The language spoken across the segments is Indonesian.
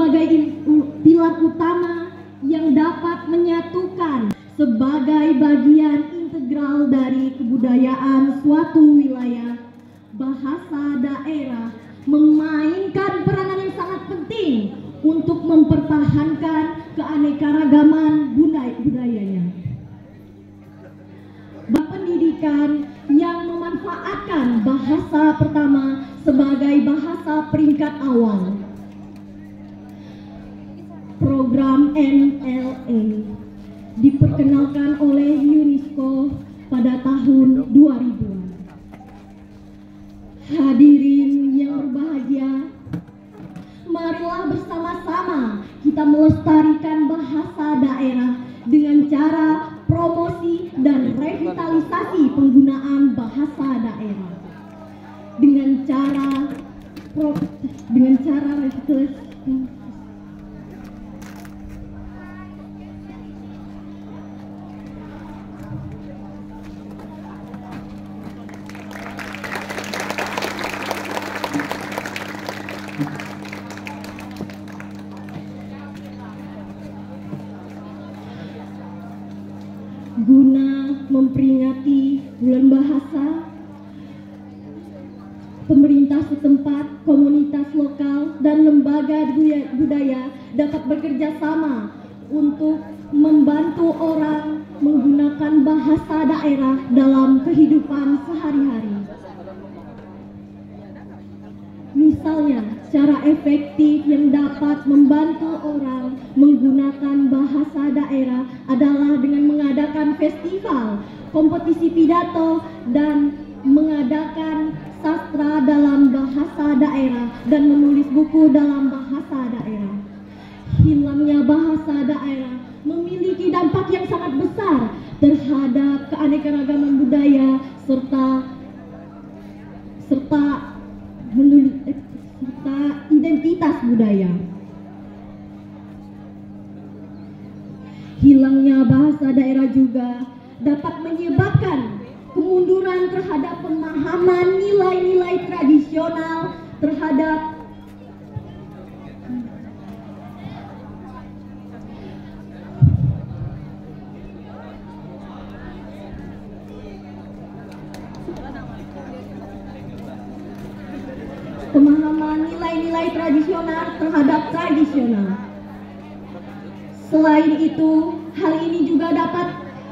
sebagai pilar utama yang dapat menyatukan sebagai bagian integral dari kebudayaan suatu wilayah. Bahasa daerah memainkan peranan yang sangat penting untuk mempertahankan keanekaragaman budayanya. Pendidikan yang memanfaatkan bahasa pertama sebagai bahasa peringkat awal. Program NLA diperkenalkan oleh UNESCO pada tahun 2000. Hadirin yang berbahagia, marilah bersama-sama kita melestarikan bahasa daerah dengan cara promosi dan revitalisasi penggunaan bahasa daerah. Dengan cara revitalisasi. Guna memperingati Bulan Bahasa, pemerintah setempat, komunitas lokal, dan lembaga budaya dapat bekerja sama untuk membantu orang menggunakan bahasa daerah dalam kehidupan sehari-hari. Misalnya, cara efektif yang dapat membantu orang menggunakan bahasa daerah adalah dengan mengadakan festival, kompetisi pidato, dan mengadakan sastra dalam bahasa daerah dan menulis buku dalam bahasa daerah. Hilangnya bahasa daerah memiliki dampak yang sangat besar terhadap keanekaragaman budaya serta identitas budaya. Hilangnya bahasa daerah juga dapat menyebabkan kemunduran terhadap pemahaman nilai-nilai tradisional terhadap tradisional. Selain itu, hal ini juga dapat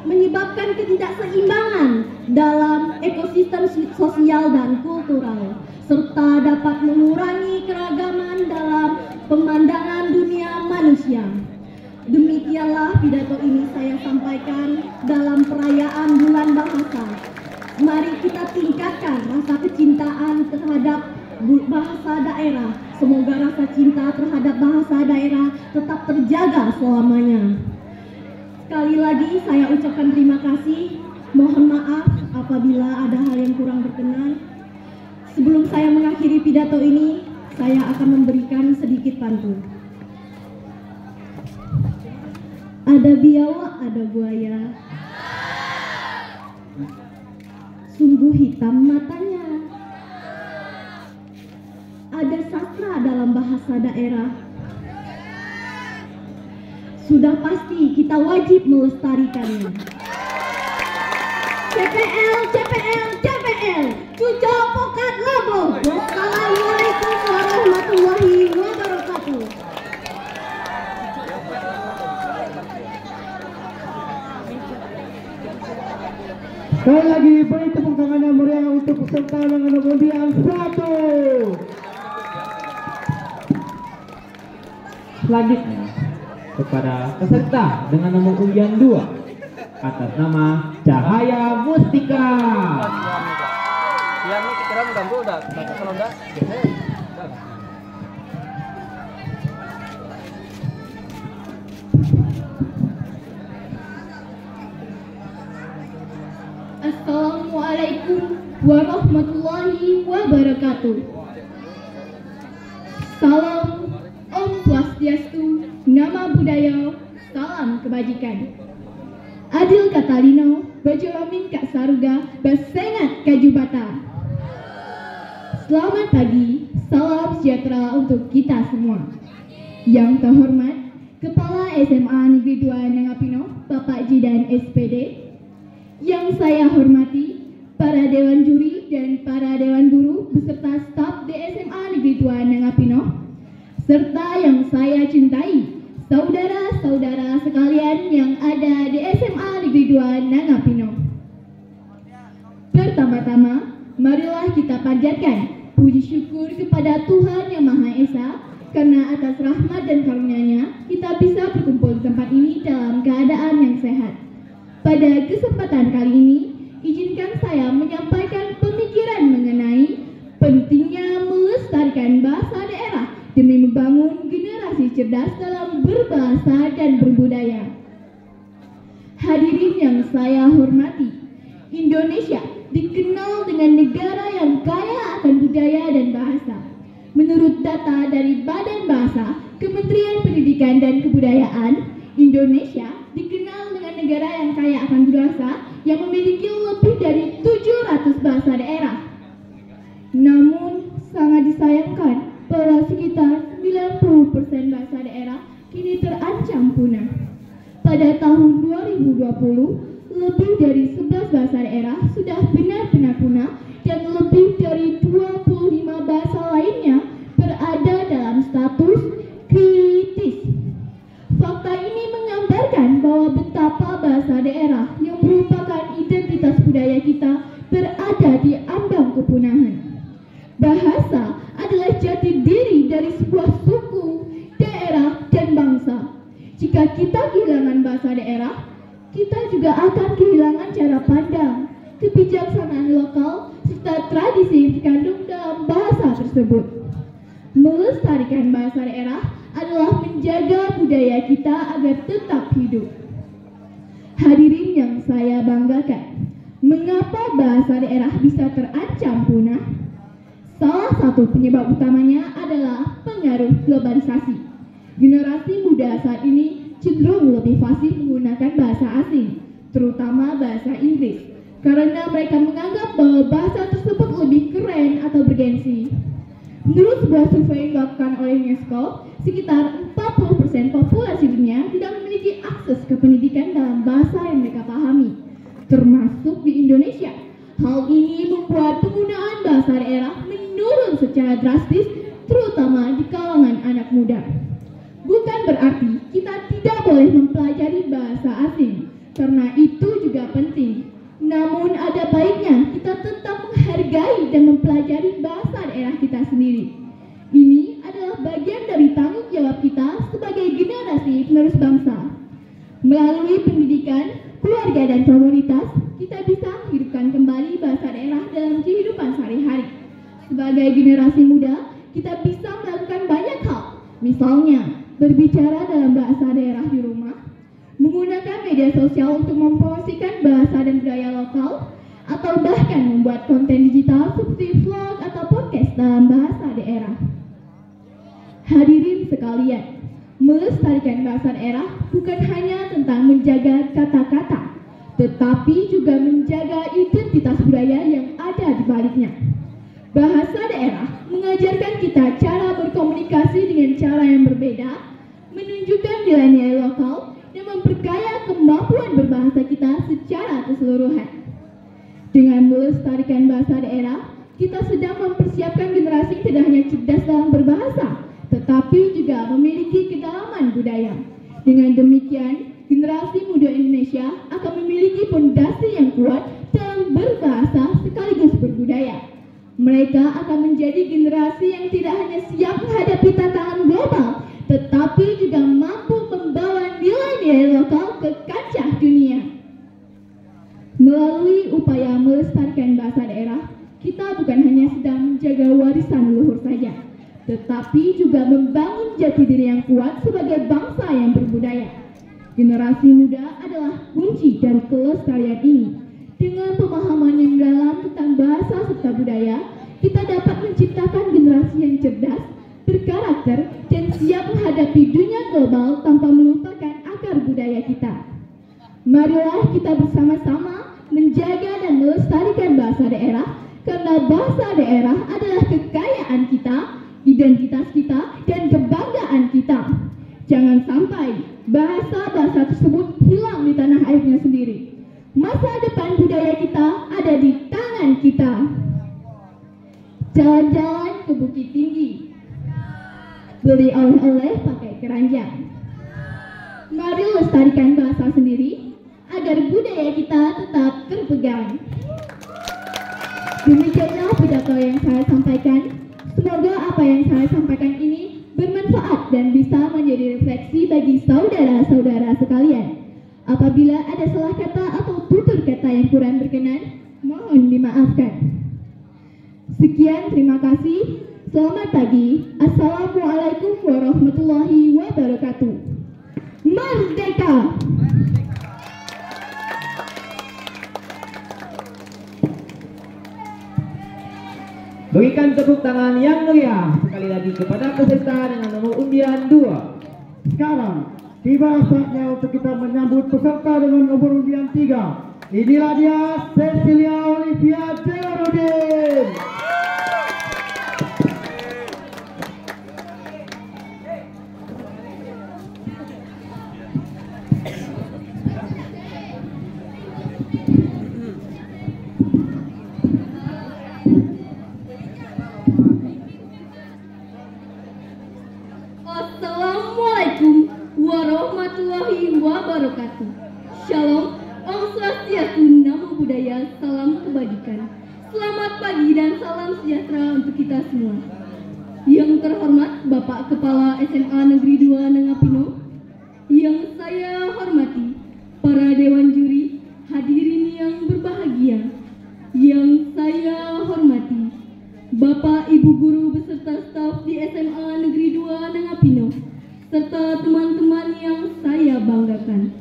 menyebabkan ketidakseimbangan dalam ekosistem sosial dan kultural, serta dapat mengurangi keragaman dalam pemandangan dunia manusia. Demikianlah pidato ini saya sampaikan dalam perayaan Bulan Bahasa. Mari kita tingkatkan rasa kecintaan terhadap bahasa daerah. Semoga rasa cinta terhadap bahasa daerah tetap terjaga selamanya. Sekali lagi saya ucapkan terima kasih. Mohon maaf apabila ada hal yang kurang berkenan. Sebelum saya mengakhiri pidato ini, saya akan memberikan sedikit pantun. Ada biawak, ada buaya, sungguh hitam matanya. Ada sastra dalam bahasa daerah. Sudah pasti kita wajib melestarikannya. CPL, CPL, CPL, Cuco Pokat Labo. Wassalamualaikum warahmatullahi wabarakatuh. Sekali lagi beri tepuk tangan yang meriah untuk peserta dengan nomor undian 1. Selanjutnya kepada peserta dengan nomor undian 2 atas nama Cahaya Mustika. Assalamualaikum warahmatullahi wabarakatuh. Salam Om Swastiastu, Nama Budaya, Salam Kebajikan. Adil Katalino, Bajolamin Kak Saruga, Basengat Kajubata. Selamat pagi, salam sejahtera untuk kita semua. Yang terhormat Kepala SMA Negeri 2 Nangapino, Bapak Jidan SPD. Yang saya hormati para Dewan Juri dan para Dewan Guru beserta staf di SMA Negeri 2 Nangapino, serta yang saya cintai, saudara-saudara sekalian yang ada di SMA Negeri 2 Nangapino. Pertama-tama, marilah kita panjatkan puji syukur kepada Tuhan Yang Maha Esa, karena atas rahmat dan karunia-Nya kita bisa berkumpul di tempat ini dalam keadaan yang sehat. Pada kesempatan kali ini, izinkan saya menyampaikan pemikiran mengenai pentingnya melestarikan bahasa daerah demi membangun generasi cerdas dalam berbahasa dan berbudaya. Hadirin yang saya hormati, Indonesia dikenal dengan negara yang kaya akan budaya dan bahasa. Menurut data dari Badan Bahasa, Kementerian Pendidikan dan Kebudayaan, Indonesia dikenal dengan negara yang kaya akan bahasa yang memiliki lebih dari 700 bahasa daerah. Namun, sangat disayangkan bahwa sekitar 90% bahasa daerah kini terancam punah. Pada tahun 2020, lebih dari 11 bahasa daerah sudah benar-benar punah dan lebih dari 25 bahasa lainnya berada dalam status kritis. Fakta ini menggambarkan bahwa betapa bahasa daerah yang merupakan identitas budaya kita berada di ambang kepunahan. Bahasa adalah jati diri dari sebuah suku, daerah, dan bangsa. Jika kita kehilangan bahasa daerah, kita juga akan kehilangan cara pandang, kebijaksanaan lokal, serta tradisi yang terkandung dalam bahasa tersebut. Melestarikan bahasa daerah adalah menjaga budaya kita agar tetap hidup. Hadirin yang saya banggakan, mengapa bahasa daerah bisa terancam punah? Salah satu penyebab utamanya adalah pengaruh globalisasi. Generasi muda saat ini cenderung lebih fasih menggunakan bahasa asing, terutama bahasa Inggris, karena mereka menganggap bahwa bahasa tersebut lebih keren atau bergensi. Menurut sebuah survei yang dilakukan oleh UNESCO, sekitar 40% populasi dunia tidak memiliki akses ke pendidikan dalam bahasa yang mereka pahami, termasuk di Indonesia. Hal ini membuat penggunaan bahasa daerah menurun secara drastis, terutama di kalangan anak muda. Bukan berarti kita tidak boleh mempelajari bahasa asing, karena itu juga penting. Namun ada baiknya kita tetap menghargai dan mempelajari bahasa daerah kita sendiri. Ini adalah bagian dari tanggung jawab kita sebagai generasi penerus bangsa. Melalui pendidikan, keluarga, dan komunitas, kita bisa menghidupkan kembali bahasa daerah dalam kehidupan sehari-hari. Sebagai generasi muda, kita bisa melakukan banyak hal. Misalnya, berbicara dalam bahasa daerah di rumah, menggunakan media sosial untuk mempromosikan bahasa dan budaya lokal, atau bahkan membuat konten digital seperti vlog atau podcast dalam bahasa daerah. Hadirin sekalian, melestarikan bahasa daerah bukan hanya tentang menjaga kata-kata, tetapi juga menjaga identitas budaya yang ada di baliknya. Bahasa daerah mengajarkan kita cara berkomunikasi dengan cara yang berbeda, menunjukkan nilai-nilai lokal, dan memperkaya kemampuan berbahasa kita secara keseluruhan. Dengan melestarikan bahasa daerah, kita sedang mempersiapkan generasi yang tidak hanya cerdas dalam berbahasa, tetapi juga memiliki kedalaman budaya. Dengan demikian, generasi muda Indonesia akan memiliki fondasi yang kuat dalam berbahasa sekaligus berbudaya. Mereka akan menjadi generasi yang tidak hanya siap menghadapi tantangan global, tetapi juga mampu membawa nilai-nilai lokal ke kancah dunia. Melalui upaya melestarikan bahasa daerah, kita bukan hanya sedang menjaga warisan leluhur saja, tetapi juga membangun jati diri yang kuat sebagai bangsa yang berbudaya. Generasi muda adalah kunci dari kelestarian ini. Dengan pemahaman yang dalam tentang bahasa serta budaya, kita dapat menciptakan generasi yang cerdas, berkarakter, dan siap menghadapi dunia global tanpa melupakan akar budaya kita. Marilah kita bersama-sama menjaga dan melestarikan bahasa daerah, karena bahasa daerah adalah kekayaan kita, identitas kita, dan kebanggaan kita. jangan sampai bahasa-bahasa tersebut hilang di tanah airnya sendiri. Masa depan budaya kita ada di tangan kita. Jalan-jalan ke Bukit Tinggi, beli oleh-oleh pakai keranjang. Mari lestarikan bahasa sendiri agar budaya kita tetap terpegang. Demikianlah pidato yang saya sampaikan. Semoga apa yang saya sampaikan ini bermanfaat dan bisa menjadi refleksi bagi saudara-saudara sekalian. Apabila ada salah kata atau tutur kata yang kurang berkenan, mohon dimaafkan. Sekian, terima kasih. Selamat pagi. Assalamualaikum warahmatullahi wabarakatuh. Merdeka! Berikan tepuk tangan yang meriah sekali lagi kepada peserta dengan nomor undian 2. Sekarang tiba saatnya untuk kita menyambut peserta dengan nomor undian 3. Inilah dia, Cecilia Olivia Jairudin. Assalamualaikum warahmatullahi wabarakatuh. Shalom, Om Swastiastu, Namo Buddhaya, salam kebajikan. Selamat pagi dan salam sejahtera untuk kita semua. Yang terhormat Bapak Kepala SMA Negeri 2 Nangapino, yang saya hormati para dewan juri, hadirin yang berbahagia, yang saya hormati Bapak Ibu guru beserta staf di SMA Negeri 2 Nangapino, serta teman-teman yang saya banggakan.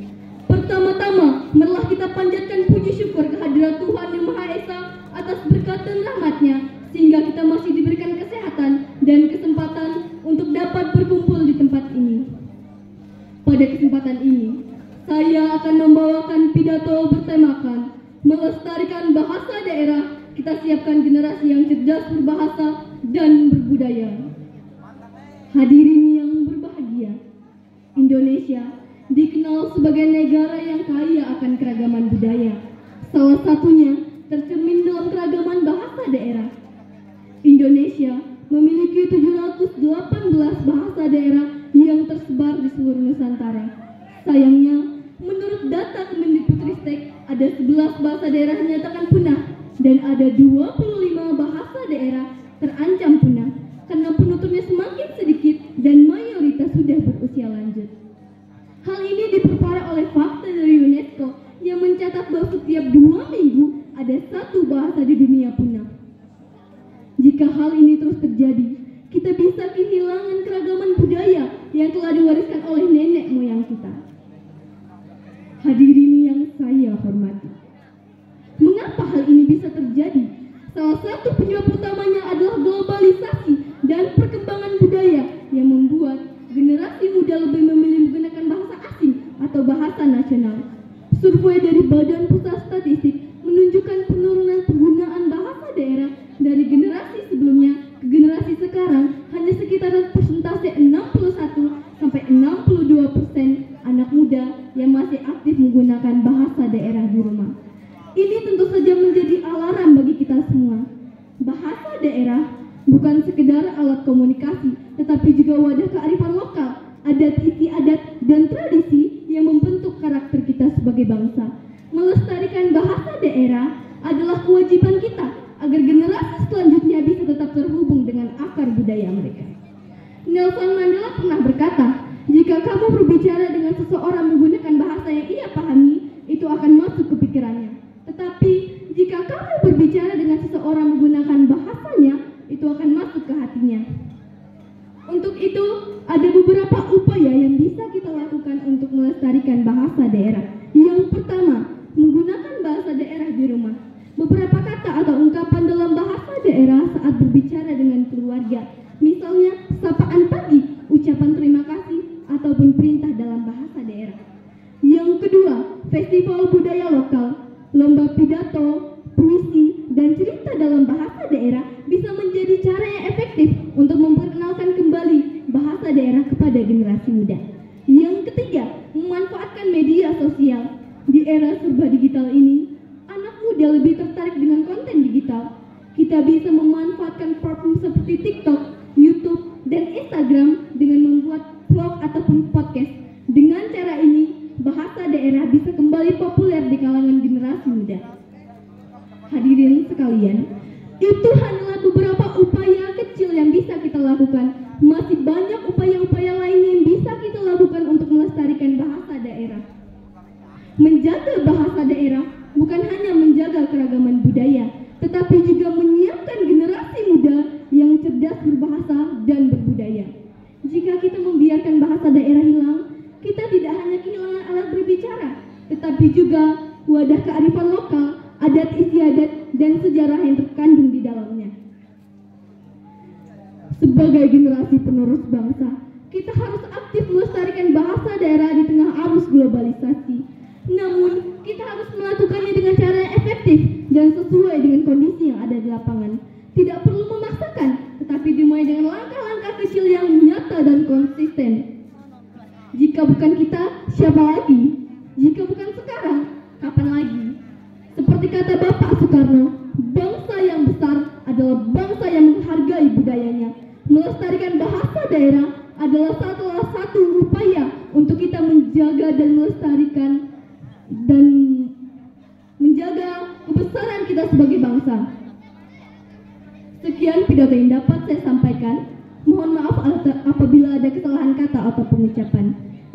Pertama-tama, marilah kita panjatkan puji syukur kehadirat Tuhan Yang Maha Esa atas berkat dan rahmat-Nya, sehingga kita masih diberikan kesehatan dan kesempatan untuk dapat berkumpul di tempat ini. Pada kesempatan ini, saya akan membawakan pidato bertemakan melestarikan bahasa daerah. Kita siapkan generasi yang cerdas berbahasa dan berbudaya. Hadirin yang berbahagia, Indonesia dikenal sebagai negara yang kaya akan keragaman budaya. Salah satunya tercermin dalam keragaman bahasa daerah. Indonesia memiliki 718 bahasa daerah yang tersebar di seluruh Nusantara. Sayangnya, menurut data Kemendikbudristek, ada 11 bahasa daerah dinyatakan punah dan ada 25 bahasa daerah terancam punah karena penuturnya semakin sedikit dan mayoritas sudah berusia lanjut. Hal ini diperparah oleh fakta dari UNESCO yang mencatat bahwa setiap 2 minggu ada 1 bahasa di dunia punah. Jika hal ini terus terjadi, kita bisa kehilangan keragaman budaya yang telah diwariskan oleh nenek moyang kita. Hadirin yang saya hormati, mengapa hal ini bisa terjadi? Salah satu penyebab utamanya adalah globalisasi dan perkembangan budaya yang membuat generasi muda lebih memilih menggunakan bahasa asing atau bahasa nasional. Survei dari Badan Pusat Statistik menunjukkan penurunan penggunaan bahasa daerah dari generasi sebelumnya ke generasi sekarang hanya sekitar persentase 61-62% anak muda yang masih aktif menggunakan bahasa daerah di rumah. Ini tentu saja menjadi alarm bagi kita semua. Bahasa daerah bukan sekedar alat komunikasi, tetapi juga wadah kearifan lokal, adat istiadat dan tradisi yang membentuk karakter kita sebagai bangsa. Melestarikan bahasa daerah adalah kewajiban kita agar generasi selanjutnya bisa tetap terhubung dengan akar budaya mereka. Nelson Mandela pernah berkata, jika kamu berbicara dengan seseorang menggunakan bahasa yang ia pahami, itu akan masuk ke pikirannya. Tetapi jika kamu berbicara dengan seseorang menggunakan bahasanya, itu akan masuk ke hatinya. Untuk itu, ada beberapa upaya yang bisa kita lakukan untuk melestarikan bahasa daerah. Yang pertama, menggunakan bahasa daerah di rumah. Beberapa kata atau ungkapan dalam bahasa daerah saat berbicara dengan keluarga, misalnya sapaan pagi, ucapan terima kasih, ataupun perintah dalam bahasa daerah. Yang kedua, festival budaya lokal, lomba pidato, puisi, dan cerita dalam bahasa daerah bisa menjadi cara yang efektif untuk memperkenalkan kembali bahasa daerah kepada generasi muda. memanfaatkan media sosial. Di era serba digital ini, anak muda lebih tertarik dengan konten digital. Kita bisa memanfaatkan platform seperti TikTok, YouTube, dan Instagram dengan membuat vlog ataupun podcast. Dengan cara ini, bahasa daerah bisa kembali populer di kalangan generasi muda. Hadirin sekalian, itu hanyalah beberapa upaya kecil yang bisa kita lakukan. Masih banyak upaya-upaya lainnya yang bisa kita lakukan untuk melestarikan bahasa daerah. Menjaga bahasa daerah bukan hanya menjaga keragaman budaya, tetapi juga menyiapkan generasi muda yang cerdas berbahasa dan berbudaya. Jika kita membiarkan bahasa daerah hilang, kita tidak hanya kehilangan alat berbicara, tetapi juga wadah kearifan lokal, adat istiadat, dan sejarah yang terkandung di dalamnya. Sebagai generasi penerus bangsa, kita harus aktif melestarikan bahasa daerah di tengah arus globalisasi. Namun, kita harus melakukannya dengan cara yang efektif dan sesuai dengan kondisi yang ada di lapangan. Tidak perlu memaksakan, tetapi dimulai dengan langkah-langkah kecil yang nyata dan konsisten. Jika bukan kita, siapa lagi? Jika bukan sekarang, kapan lagi? Seperti kata Bapak Soekarno, bangsa yang besar adalah bangsa yang menghargai budayanya. Melestarikan bahasa daerah adalah salah satu upaya untuk kita menjaga dan melestarikan dan menjaga kebesaran kita sebagai bangsa. Sekian pidato yang dapat saya sampaikan. Mohon maaf apabila ada kesalahan kata atau pengucapan.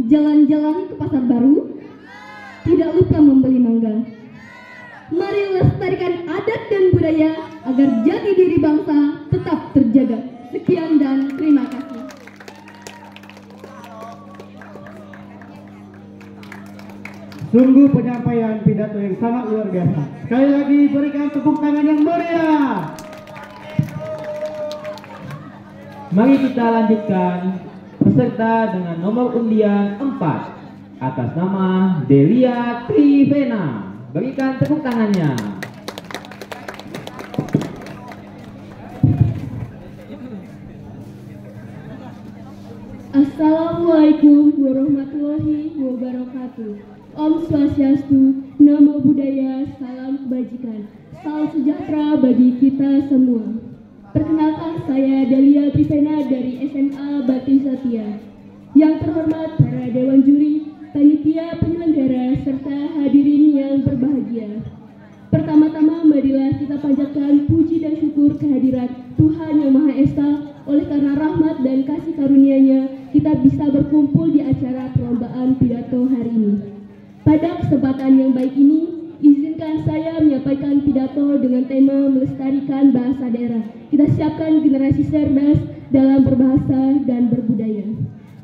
Jalan-jalan ke pasar baru, tidak lupa membeli mangga. Mari lestarikan adat dan budaya agar jati diri bangsa tetap terjaga. Sekian dan terima kasih. Sungguh penyampaian pidato yang sangat luar biasa. Sekali lagi berikan tepuk tangan yang meriah. Mari kita lanjutkan peserta dengan nomor undian 4 atas nama Delia Trivena. Berikan tepuk tangannya. Assalamualaikum warahmatullahi wabarakatuh. Om Swastiastu, Namo Buddhaya, salam kebajikan, salam sejahtera bagi kita semua. Perkenalkan, saya Delia Trivena dari SMA Bakti Satya. Yang terhormat para dewan juri, panitia penyelenggara, serta hadirin yang berbahagia. Pertama-tama marilah kita panjatkan puji dan syukur kehadirat Tuhan Yang Maha Esa. Oleh karena rahmat dan kasih karunia-Nya, kita bisa berkumpul di acara perlombaan pidato hari ini. Pada kesempatan yang baik ini, izinkan saya menyampaikan pidato dengan tema melestarikan bahasa daerah. Kita siapkan generasi cerdas dalam berbahasa dan berbudaya.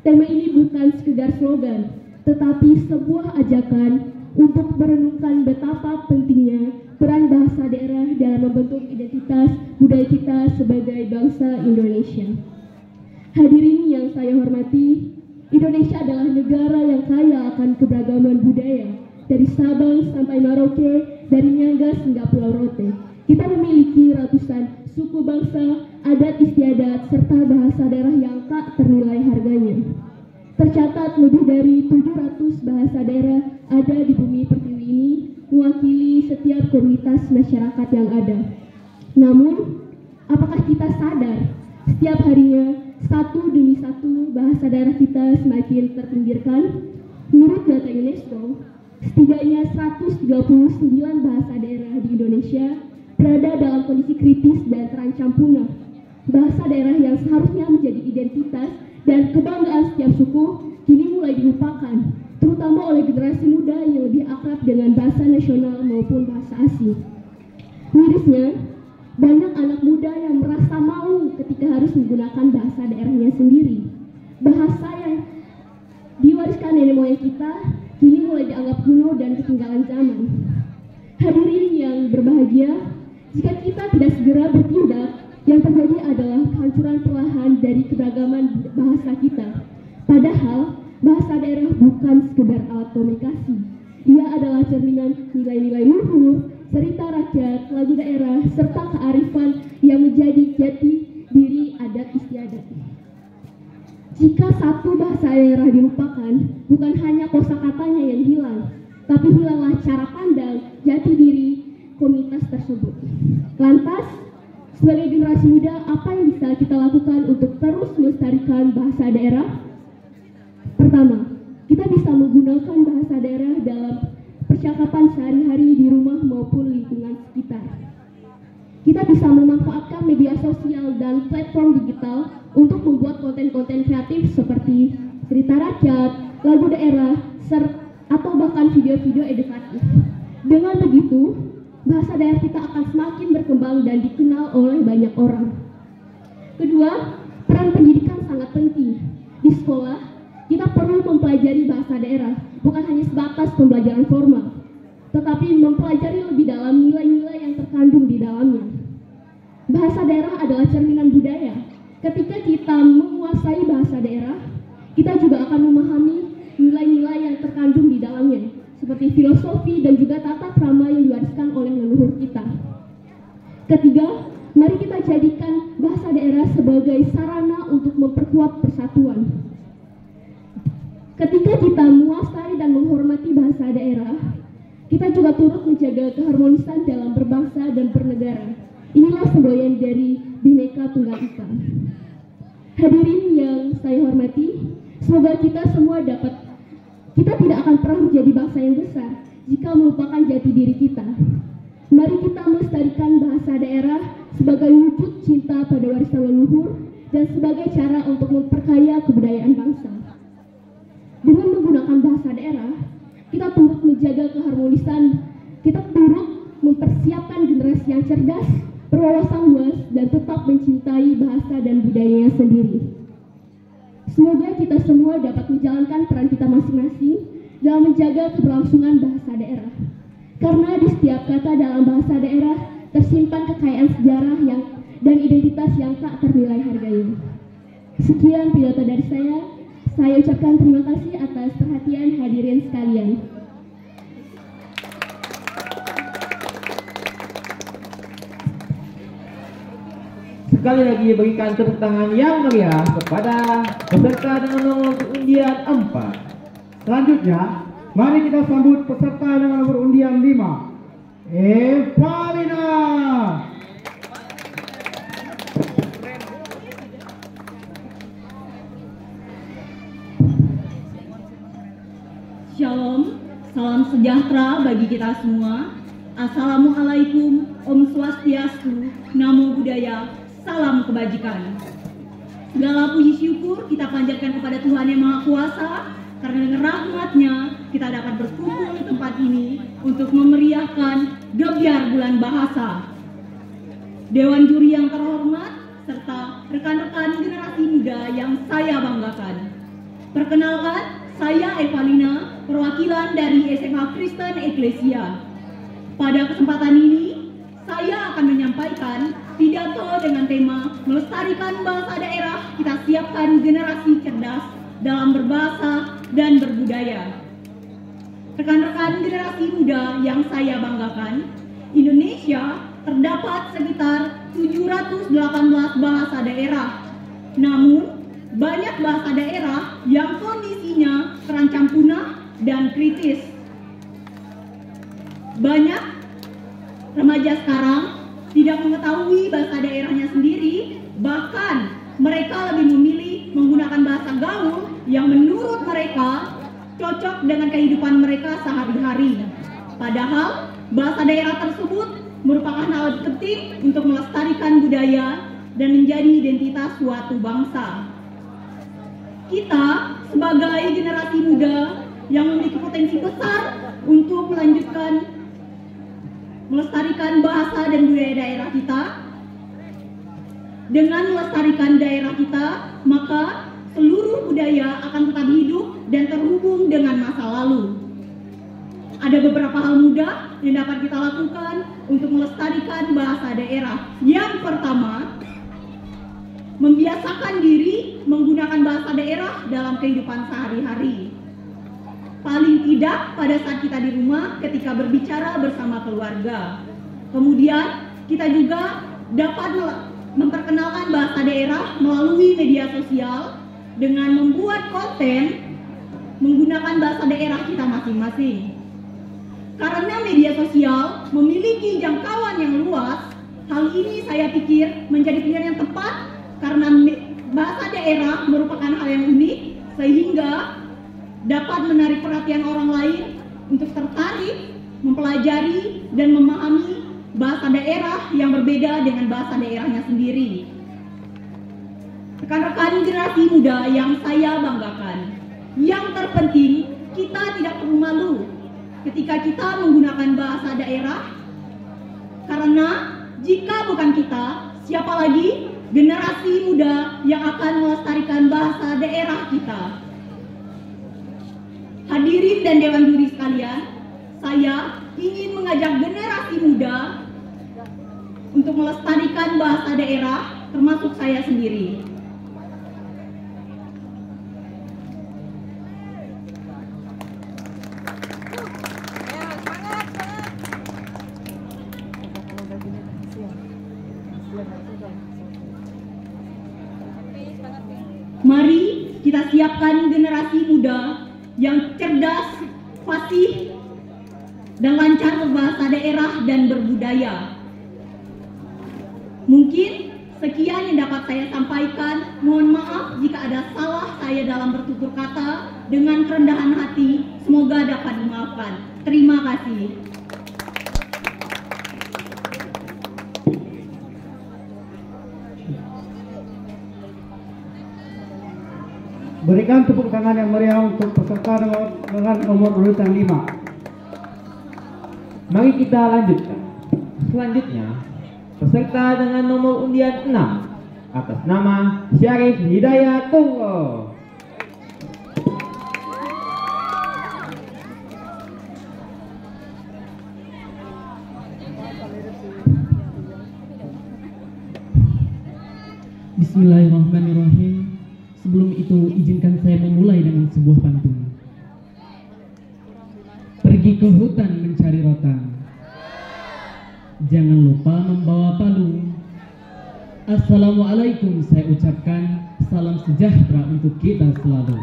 Tema ini bukan sekedar slogan, tetapi sebuah ajakan untuk merenungkan betapa pentingnya peran bahasa daerah dalam membentuk identitas budaya kita sebagai bangsa Indonesia. Hadirin yang saya hormati, Indonesia adalah negara yang kaya akan keberagaman budaya, dari Sabang sampai Merauke, dari Niaga hingga Pulau Rote. Kita memiliki ratusan suku bangsa, adat istiadat, serta bahasa daerah yang tak ternilai harganya. Tercatat lebih dari 700 bahasa daerah ada di bumi pertiwi ini, mewakili setiap komunitas masyarakat yang ada. Namun, apakah kita sadar setiap harinya satu demi satu bahasa daerah kita semakin terpinggirkan? Menurut data UNESCO, setidaknya 139 bahasa daerah di Indonesia berada dalam kondisi kritis dan terancam punah. Bahasa daerah yang seharusnya menjadi identitas dan kebanggaan setiap suku kini mulai dilupakan, terutama oleh generasi muda yang lebih akrab dengan bahasa nasional maupun bahasa asing. Mirisnya, banyak anak muda yang merasa malu ketika harus menggunakan bahasa daerahnya sendiri. Bahasa yang diwariskan nenek moyang kita kini mulai dianggap kuno dan ketinggalan zaman. Hadirin yang berbahagia, jika kita tidak segera bertindak, yang terjadi adalah kehancuran perlahan dari keberagaman bahasa kita. Padahal, bahasa daerah bukan sekedar alat komunikasi. Ia adalah cerminan nilai-nilai luhur, cerita rakyat, lagu daerah, serta kearifan yang menjadi jati diri adat istiadat. Jika satu bahasa daerah dilupakan, bukan hanya kosakatanya yang hilang, tapi hilanglah cara pandang jati diri komunitas tersebut. Lantas, sebagai generasi muda, apa yang bisa kita lakukan untuk terus melestarikan bahasa daerah? Pertama, kita bisa menggunakan bahasa daerah dalam percakapan sehari-hari di rumah maupun lingkungan sekitar. Kita bisa memanfaatkan media sosial dan platform digital untuk membuat konten-konten kreatif seperti cerita rakyat, lagu daerah, atau bahkan video-video edukatif. Dengan begitu, bahasa daerah kita akan semakin berkembang dan dikenal oleh banyak orang. Kedua, peran pendidikan sangat penting. Di sekolah, kita perlu mempelajari bahasa daerah, bukan hanya sebatas pembelajaran formal, tetapi mempelajari lebih dalam nilai-nilai yang terkandung di dalamnya. Bahasa daerah adalah cerminan budaya. Ketika kita menguasai bahasa daerah, kita juga akan memahami nilai-nilai yang terkandung di dalamnya, seperti filosofi dan juga tata krama yang diwariskan oleh leluhur kita. Ketiga, mari kita jadikan bahasa daerah sebagai sarana untuk memperkuat persatuan. Ketika kita menguasai dan menghormati bahasa daerah, kita juga turut menjaga keharmonisan dalam berbangsa dan bernegara. Inilah semboyan dari Bhinneka Tunggal Ika. Hadirin yang saya hormati, semoga kita tidak akan pernah menjadi bangsa yang besar jika melupakan jati diri kita. Mari kita melestarikan bahasa daerah sebagai wujud cinta pada warisan leluhur dan sebagai cara untuk memperkaya kebudayaan bangsa. Dengan menggunakan bahasa daerah, kita turut menjaga keharmonisan, kita turut mempersiapkan generasi yang cerdas, berwawasan luas, dan tetap mencintai bahasa dan budayanya sendiri. Semoga kita semua dapat menjalankan peran kita masing-masing dalam menjaga keberlangsungan bahasa daerah. Karena di setiap kata dalam bahasa daerah tersimpan kekayaan sejarah dan identitas yang tak ternilai harganya. Sekian pidato dari saya ucapkan terima kasih atas perhatian hadirin sekalian. Sekali lagi berikan tepuk tangan yang meriah kepada peserta dengan nomor undian 4. Selanjutnya, mari kita sambut peserta dengan nomor undian 5, Evalina. Shalom, salam sejahtera bagi kita semua. Assalamualaikum, Om Swastiastu, Namo Buddhaya, salam kebajikan. Segala puji syukur kita panjatkan kepada Tuhan Yang Maha Kuasa, karena dengan rahmat-Nya kita dapat berkumpul di tempat ini untuk memeriahkan gebyar bulan bahasa. Dewan juri yang terhormat, serta rekan-rekan generasi muda yang saya banggakan. Perkenalkan, saya Evalina, perwakilan dari SMA Kristen Eklesia. Pada kesempatan ini, saya akan menyampaikan pidato dengan tema melestarikan bahasa daerah, kita siapkan generasi cerdas dalam berbahasa dan berbudaya. Rekan-rekan generasi muda yang saya banggakan, Indonesia terdapat sekitar 718 bahasa daerah. Namun, banyak bahasa daerah yang kondisinya terancam punah dan kritis. Banyak remaja sekarang tidak mengetahui bahasa daerahnya sendiri, bahkan mereka lebih memilih menggunakan bahasa gaul yang menurut mereka cocok dengan kehidupan mereka sehari-hari. Padahal bahasa daerah tersebut merupakan alat penting untuk melestarikan budaya dan menjadi identitas suatu bangsa. Kita sebagai generasi muda yang memiliki potensi besar untuk melestarikan bahasa dan budaya daerah kita. Dengan melestarikan daerah kita, maka seluruh budaya akan tetap hidup dan terhubung dengan masa lalu. Ada beberapa hal mudah yang dapat kita lakukan untuk melestarikan bahasa daerah. Yang pertama, membiasakan diri menggunakan bahasa daerah dalam kehidupan sehari-hari. Paling tidak pada saat kita di rumah ketika berbicara bersama keluarga. Kemudian kita juga dapat memperkenalkan bahasa daerah melalui media sosial dengan membuat konten menggunakan bahasa daerah kita masing-masing. Karena media sosial memiliki jangkauan yang luas, hal ini saya pikir menjadi pilihan yang tepat karena bahasa daerah merupakan hal yang unik sehingga dapat menarik perhatian orang lain untuk tertarik, mempelajari, dan memahami bahasa daerah yang berbeda dengan bahasa daerahnya sendiri. Rekan-rekan generasi muda yang saya banggakan, yang terpenting kita tidak perlu malu ketika kita menggunakan bahasa daerah, karena jika bukan kita, siapa lagi generasi muda yang akan melestarikan bahasa daerah kita. Hadirin dan Dewan Juri sekalian, saya ingin mengajak generasi muda untuk melestarikan bahasa daerah, termasuk saya sendiri. Mari kita siapkan generasi muda yang cerdas, fasih, dan lancar berbahasa daerah dan berbudaya. Mungkin sekian yang dapat saya sampaikan. Mohon maaf jika ada salah saya dalam bertutur kata. Dengan kerendahan hati, semoga dapat dimaafkan. Terima kasih. Berikan tepuk tangan yang meriah untuk peserta dengan nomor urutan 5. Mari kita lanjutkan. Selanjutnya, peserta dengan nomor undian 6 atas nama Syarif Hidayat Tunggo. Bismillahirrahmanirrahim. Sebelum itu, izinkan saya memulai dengan sebuah pantun. Pergi ke hutan mencari rotan, jangan lupa membawa palu. Assalamualaikum saya ucapkan, salam sejahtera untuk kita selalu.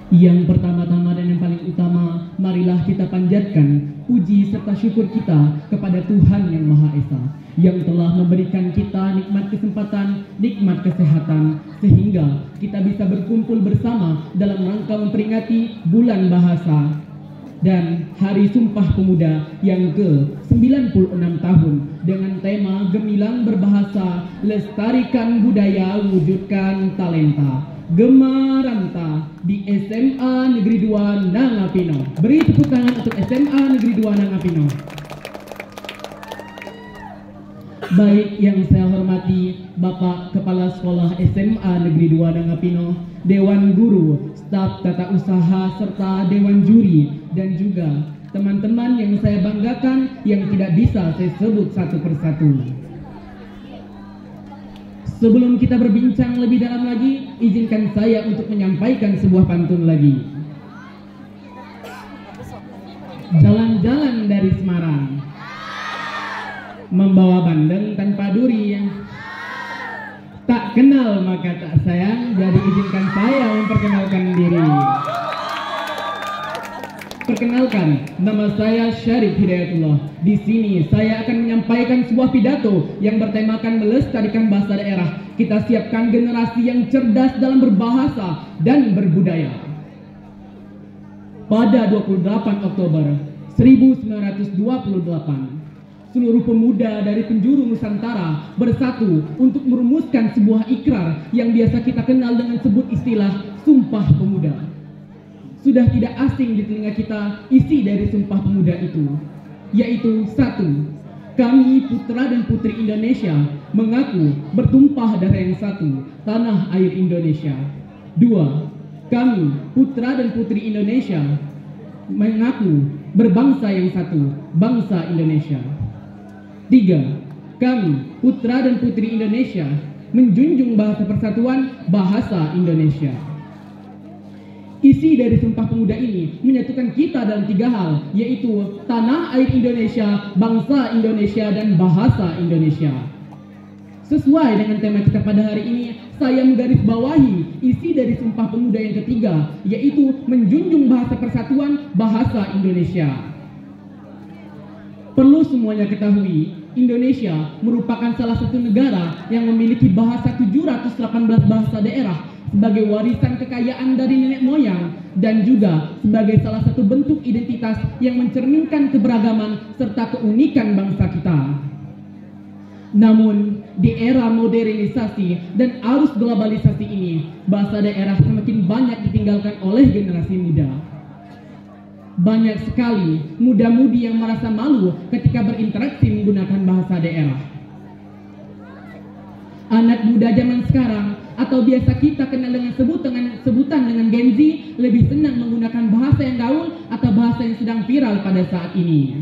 Yang pertama-tama dan yang paling utama, marilah kita panjatkan puji serta syukur kita kepada Tuhan Yang Maha Esa, yang telah memberikan kita nikmat kesempatan, nikmat kesehatan, sehingga kita bisa berkumpul bersama dalam rangka memperingati bulan bahasa dan Hari Sumpah Pemuda yang ke-96 tahun dengan tema Gemilang Berbahasa, Lestarikan Budaya, Wujudkan Talenta. Gemaranta di SMA Negeri 2 Nangapino. Beri tepuk tangan untuk SMA Negeri 2 Nangapino. Baik yang saya hormati Bapak Kepala Sekolah SMA Negeri 2 Nangapino, Dewan Guru, staf tata usaha, serta Dewan Juri, dan juga teman-teman yang saya banggakan yang tidak bisa saya sebut satu persatu. Sebelum kita berbincang lebih dalam lagi, izinkan saya untuk menyampaikan sebuah pantun lagi. Jalan-jalan dari Semarang, membawa bandeng tanpa duri. Tak kenal maka tak sayang, jadi izinkan saya memperkenalkan diri. Perkenalkan, nama saya Syarif Hidayatullah. Di sini saya akan menyampaikan sebuah pidato yang bertemakan melestarikan bahasa daerah. Kita siapkan generasi yang cerdas dalam berbahasa dan berbudaya. Pada 28 Oktober 1928, seluruh pemuda dari penjuru Nusantara bersatu untuk merumuskan sebuah ikrar yang biasa kita kenal dengan sebut istilah Sumpah Pemuda. Sudah tidak asing di telinga kita isi dari Sumpah Pemuda itu, yaitu 1. Kami putra dan putri Indonesia mengaku bertumpah darah yang satu, tanah air Indonesia. 2. Kami putra dan putri Indonesia mengaku berbangsa yang satu, bangsa Indonesia. 3. Kami putra dan putri Indonesia menjunjung bahasa persatuan, bahasa Indonesia. Isi dari Sumpah Pemuda ini menyatukan kita dalam 3 hal, yaitu tanah air Indonesia, bangsa Indonesia, dan bahasa Indonesia. Sesuai dengan tema kita pada hari ini, saya menggarisbawahi isi dari Sumpah Pemuda yang ketiga, yaitu menjunjung bahasa persatuan, bahasa Indonesia. Perlu semuanya ketahui, Indonesia merupakan salah satu negara yang memiliki bahasa 718 bahasa daerah sebagai warisan kekayaan dari nenek moyang dan juga sebagai salah satu bentuk identitas yang mencerminkan keberagaman serta keunikan bangsa kita. Namun, di era modernisasi dan arus globalisasi ini, bahasa daerah semakin banyak ditinggalkan oleh generasi muda. Banyak sekali muda-mudi yang merasa malu ketika berinteraksi menggunakan bahasa daerah. Anak muda zaman sekarang, atau biasa kita kenal dengan sebutan dengan Gen Z, lebih senang menggunakan bahasa yang gaul atau bahasa yang sedang viral pada saat ini.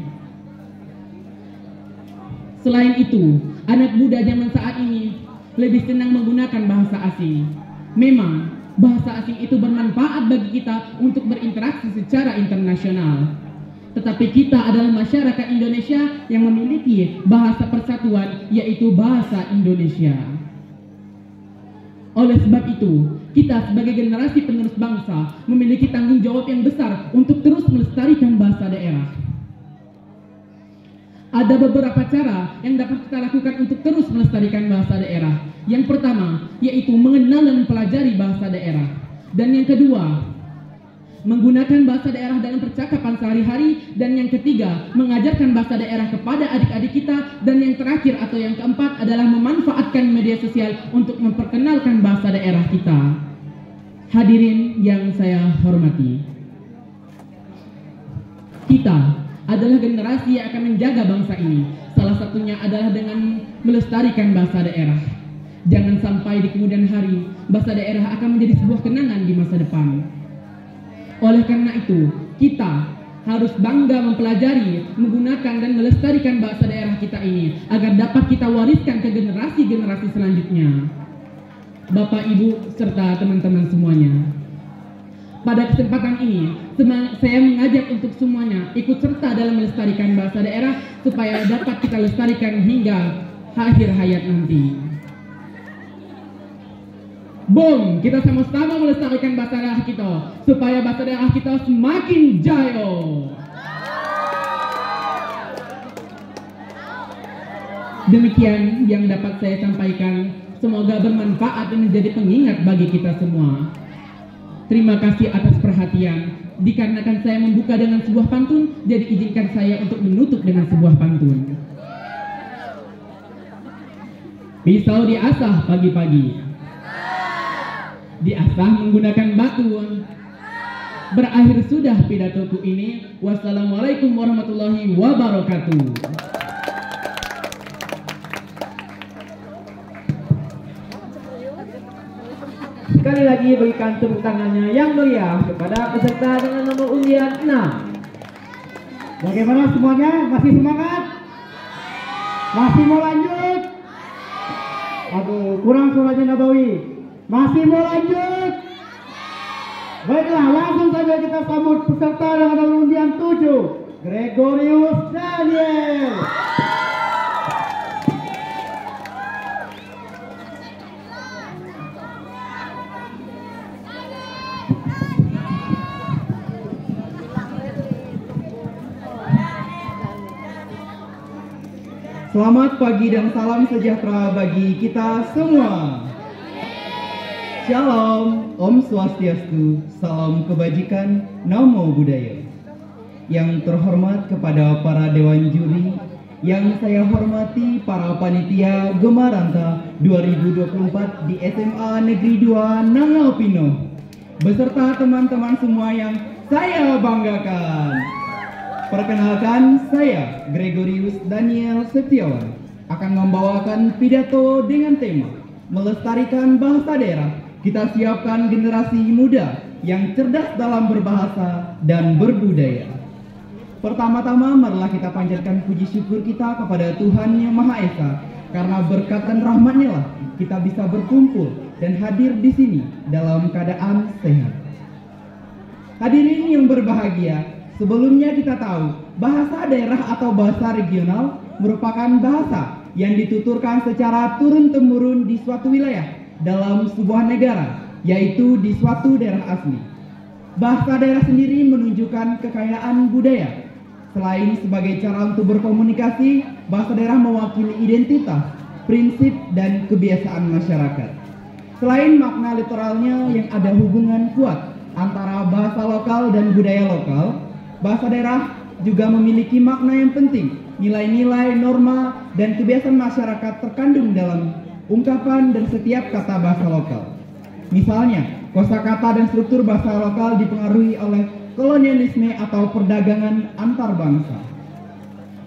Selain itu, anak muda zaman saat ini lebih senang menggunakan bahasa asing. Memang, bahasa asing itu bermanfaat bagi kita untuk berinteraksi secara internasional. Tetapi kita adalah masyarakat Indonesia yang memiliki bahasa persatuan, yaitu bahasa Indonesia. Oleh sebab itu, kita sebagai generasi penerus bangsa memiliki tanggung jawab yang besar untuk terus melestarikan bahasa daerah. Ada beberapa cara yang dapat kita lakukan untuk terus melestarikan bahasa daerah. Yang pertama, yaitu mengenal dan mempelajari bahasa daerah. Dan yang kedua, menggunakan bahasa daerah dalam percakapan sehari-hari. Dan yang ketiga, mengajarkan bahasa daerah kepada adik-adik kita. Dan yang terakhir atau yang keempat adalah memanfaatkan media sosial untuk memperkenalkan bahasa daerah kita. Hadirin yang saya hormati, kita adalah generasi yang akan menjaga bangsa ini. Salah satunya adalah dengan melestarikan bahasa daerah. Jangan sampai di kemudian hari bahasa daerah akan menjadi sebuah kenangan di masa depan. Oleh karena itu, kita harus bangga mempelajari, menggunakan dan melestarikan bahasa daerah kita ini agar dapat kita wariskan ke generasi-generasi selanjutnya. Bapak, Ibu, serta teman-teman semuanya, pada kesempatan ini, saya mengajak untuk semuanya ikut serta dalam melestarikan bahasa daerah supaya dapat kita lestarikan hingga akhir hayat nanti. Boom, kita sama-sama melestarikan bahasa daerah kita supaya bahasa daerah kita semakin jaya. Demikian yang dapat saya sampaikan. Semoga bermanfaat dan menjadi pengingat bagi kita semua. Terima kasih atas perhatian. Dikarenakan saya membuka dengan sebuah pantun, jadi izinkan saya untuk menutup dengan sebuah pantun. Pisau diasah pagi-pagi, diasah menggunakan batu. Berakhir sudah pidatoku ini. Wassalamualaikum warahmatullahi wabarakatuh. Sekali lagi berikan tepuk tangannya yang meriah kepada peserta dengan nomor undian 6. Bagaimana semuanya? Masih semangat? Masih mau lanjut? Aduh, kurang suaranya Nabawi. Masih mau lanjut? Baiklah, langsung saja kita sambut peserta dengan nomor undian 7, Gregorius Daniel. Selamat pagi dan salam sejahtera bagi kita semua. Shalom, Om Swastiastu, salam kebajikan, Namo Buddhaya. Yang terhormat kepada para dewan juri, yang saya hormati para panitia Gemaranta 2024 di SMA Negeri 2 Nangau Pino, beserta teman-teman semua yang saya banggakan. Perkenalkan, saya Gregorius Daniel Setiawan akan membawakan pidato dengan tema melestarikan bahasa daerah. Kita siapkan generasi muda yang cerdas dalam berbahasa dan berbudaya. Pertama-tama marilah kita panjatkan puji syukur kita kepada Tuhan Yang Maha Esa, karena berkat dan rahmat-Nya lah kita bisa berkumpul dan hadir di sini dalam keadaan sehat. Hadirin yang berbahagia, sebelumnya kita tahu bahasa daerah atau bahasa regional merupakan bahasa yang dituturkan secara turun-temurun di suatu wilayah dalam sebuah negara, yaitu di suatu daerah asli. Bahasa daerah sendiri menunjukkan kekayaan budaya. Selain sebagai cara untuk berkomunikasi, bahasa daerah mewakili identitas, prinsip, dan kebiasaan masyarakat. Selain makna literalnya yang ada hubungan kuat antara bahasa lokal dan budaya lokal, bahasa daerah juga memiliki makna yang penting. Nilai-nilai, norma, dan kebiasaan masyarakat terkandung dalam ungkapan dan setiap kata bahasa lokal. Misalnya, kosakata dan struktur bahasa lokal dipengaruhi oleh kolonialisme atau perdagangan antar bangsa.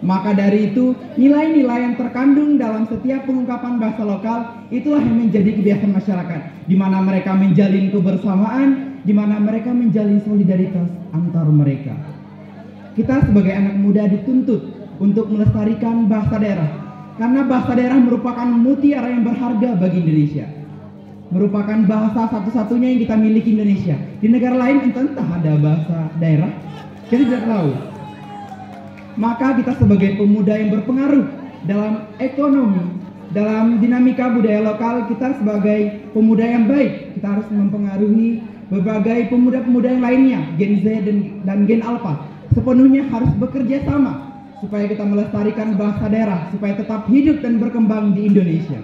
Maka dari itu, nilai-nilai yang terkandung dalam setiap pengungkapan bahasa lokal itulah yang menjadi kebiasaan masyarakat, di mana mereka menjalin kebersamaan, di mana mereka menjalin solidaritas antar mereka. Kita sebagai anak muda dituntut untuk melestarikan bahasa daerah, karena bahasa daerah merupakan mutiara yang berharga bagi Indonesia. Merupakan bahasa satu-satunya yang kita miliki Indonesia. Di negara lain entah ada bahasa daerah, kita tidak tahu. Maka kita sebagai pemuda yang berpengaruh dalam ekonomi, dalam dinamika budaya lokal, kita sebagai pemuda yang baik, kita harus mempengaruhi berbagai pemuda-pemuda yang lainnya, Gen Z dan Gen Alpha. Sepenuhnya harus bekerja sama supaya kita melestarikan bahasa daerah, supaya tetap hidup dan berkembang di Indonesia.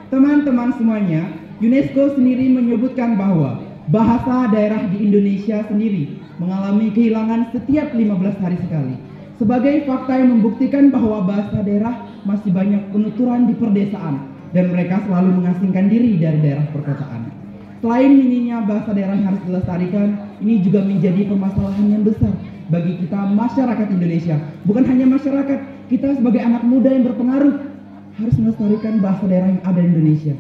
Teman-teman semuanya, UNESCO sendiri menyebutkan bahwa bahasa daerah di Indonesia sendiri mengalami kehilangan setiap 15 hari sekali. Sebagai fakta yang membuktikan bahwa bahasa daerah masih banyak penuturan di perdesaan dan mereka selalu mengasingkan diri dari daerah perkotaan. Selain minimnya bahasa daerah yang harus dilestarikan, ini juga menjadi permasalahan yang besar bagi kita masyarakat Indonesia. Bukan hanya masyarakat, kita sebagai anak muda yang berpengaruh harus melestarikan bahasa daerah yang ada di Indonesia.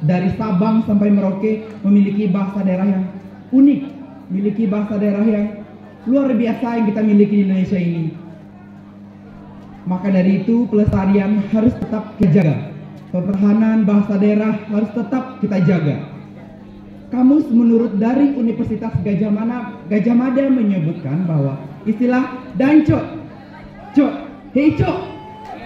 Dari Sabang sampai Merauke memiliki bahasa daerah yang unik, memiliki bahasa daerah yang luar biasa yang kita miliki di Indonesia ini. Maka dari itu pelestarian harus tetap kita jaga. Pertahanan bahasa daerah harus tetap kita jaga. Kamus menurut dari Universitas Gajah Mada menyebutkan bahwa istilah dancok, cok, hei cok,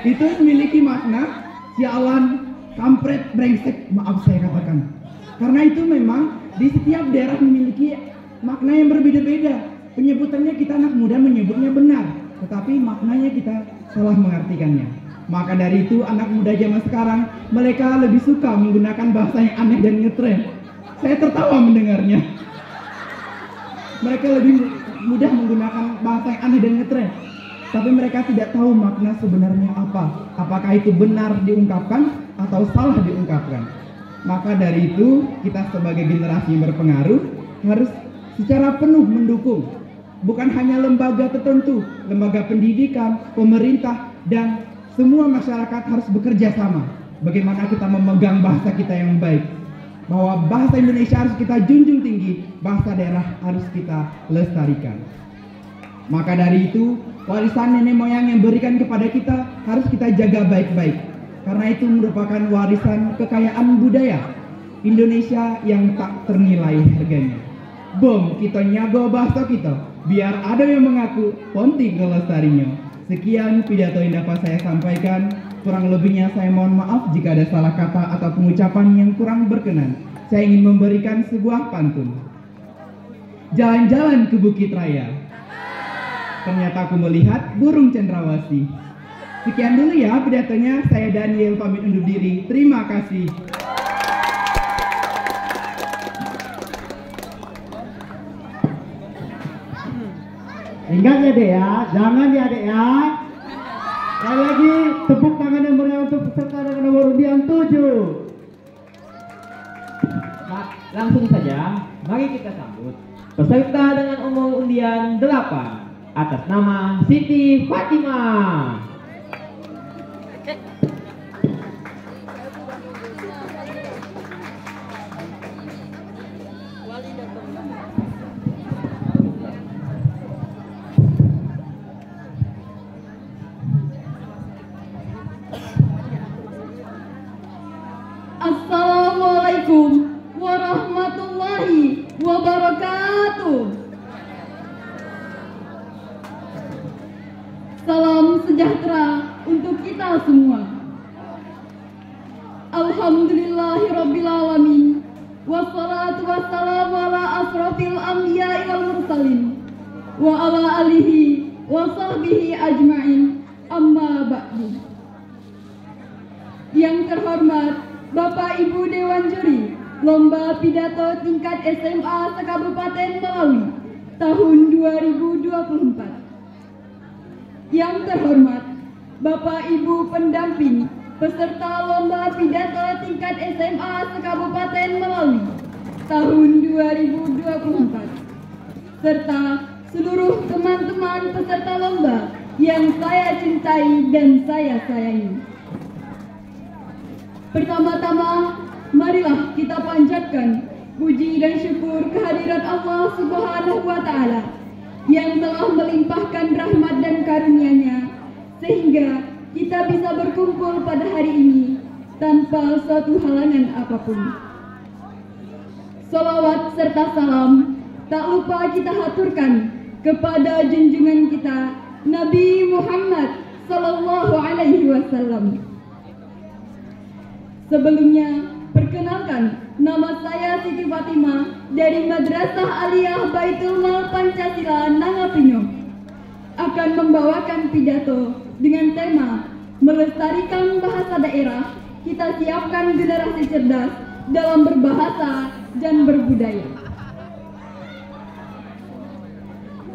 itu memiliki makna sialan, kampret, brengsek, maaf saya katakan. Karena itu memang di setiap daerah memiliki makna yang berbeda-beda. Penyebutannya kita anak muda menyebutnya benar, tetapi maknanya kita salah mengartikannya. Maka dari itu anak muda zaman sekarang mereka lebih suka menggunakan bahasa yang aneh dan ngetren. Saya tertawa mendengarnya. Mereka lebih mudah menggunakan bahasa yang aneh dan ngetren, tapi mereka tidak tahu makna sebenarnya apa. Apakah itu benar diungkapkan atau salah diungkapkan. Maka dari itu kita sebagai generasi yang berpengaruh harus secara penuh mendukung. Bukan hanya lembaga tertentu, lembaga pendidikan, pemerintah, dan semua masyarakat harus bekerja sama. Bagaimana kita memegang bahasa kita yang baik. Bahwa bahasa Indonesia harus kita junjung tinggi, bahasa daerah harus kita lestarikan. Maka dari itu, warisan nenek moyang yang berikan kepada kita harus kita jaga baik-baik. Karena itu merupakan warisan kekayaan budaya Indonesia yang tak ternilai harganya. Bom, kita nyago bahasa kita, biar ada yang mengaku ponting kelestarinya. Sekian pidato yang dapat saya sampaikan. Kurang lebihnya saya mohon maaf jika ada salah kata atau pengucapan yang kurang berkenan. Saya ingin memberikan sebuah pantun. Jalan-jalan ke Bukit Raya, ternyata aku melihat burung cendrawasih. Sekian dulu ya pidatonya, saya Daniel pamit undur diri. Terima kasih. Ingat ya dek ya, jangan ya dek ya. Sekali lagi tepuk tangan yang meriah untuk peserta dengan nomor undian 7. Langsung saja, mari kita sambut peserta dengan nomor undian 8 atas nama Siti Fatimah. Assalamualaikum warahmatullahi wabarakatuh. Salam sejahtera untuk kita semua. Alhamdulillahirrabbilalamin. Wassalatu wassalamu ala asrafil anbiya'i wal mursalin wa ala alihi wa sahbihi ajma'in. Amma ba'du. Yang terhormat Bapak Ibu Dewan Juri Lomba Pidato Tingkat SMA Sekabupaten Melawi tahun 2024. Yang terhormat Bapak Ibu pendamping peserta Lomba Pidato Tingkat SMA Sekabupaten Melawi tahun 2024, serta seluruh teman-teman peserta lomba yang saya cintai dan saya sayangi. Pertama-tama, marilah kita panjatkan puji dan syukur kehadirat Allah Subhanahu wa Ta'ala yang telah melimpahkan rahmat dan karunia-Nya sehingga kita bisa berkumpul pada hari ini tanpa suatu halangan apapun. Salawat serta salam tak lupa kita haturkan kepada junjungan kita Nabi Muhammad Sallallahu Alaihi Wasallam. Sebelumnya, perkenalkan, nama saya Siti Fatimah dari Madrasah Aliyah Baitul Mal Pancasila Nangapinyo akan membawakan pidato dengan tema melestarikan bahasa daerah, kita siapkan generasi cerdas dalam berbahasa dan berbudaya.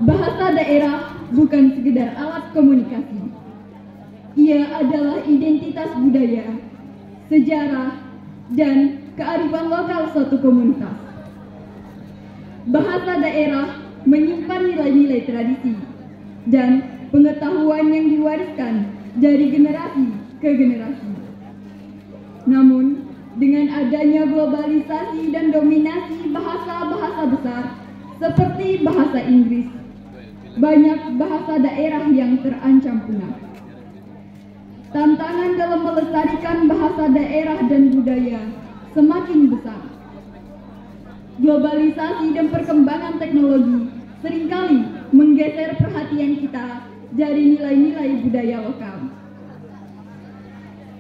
Bahasa daerah bukan sekedar alat komunikasi. Ia adalah identitas budaya, sejarah, dan kearifan lokal suatu komunitas. Bahasa daerah menyimpan nilai-nilai tradisi dan pengetahuan yang diwariskan dari generasi ke generasi. Namun, dengan adanya globalisasi dan dominasi bahasa-bahasa besar seperti bahasa Inggris, banyak bahasa daerah yang terancam punah. Tantangan dalam melestarikan bahasa daerah dan budaya semakin besar. Globalisasi dan perkembangan teknologi seringkali menggeser perhatian kita dari nilai-nilai budaya lokal.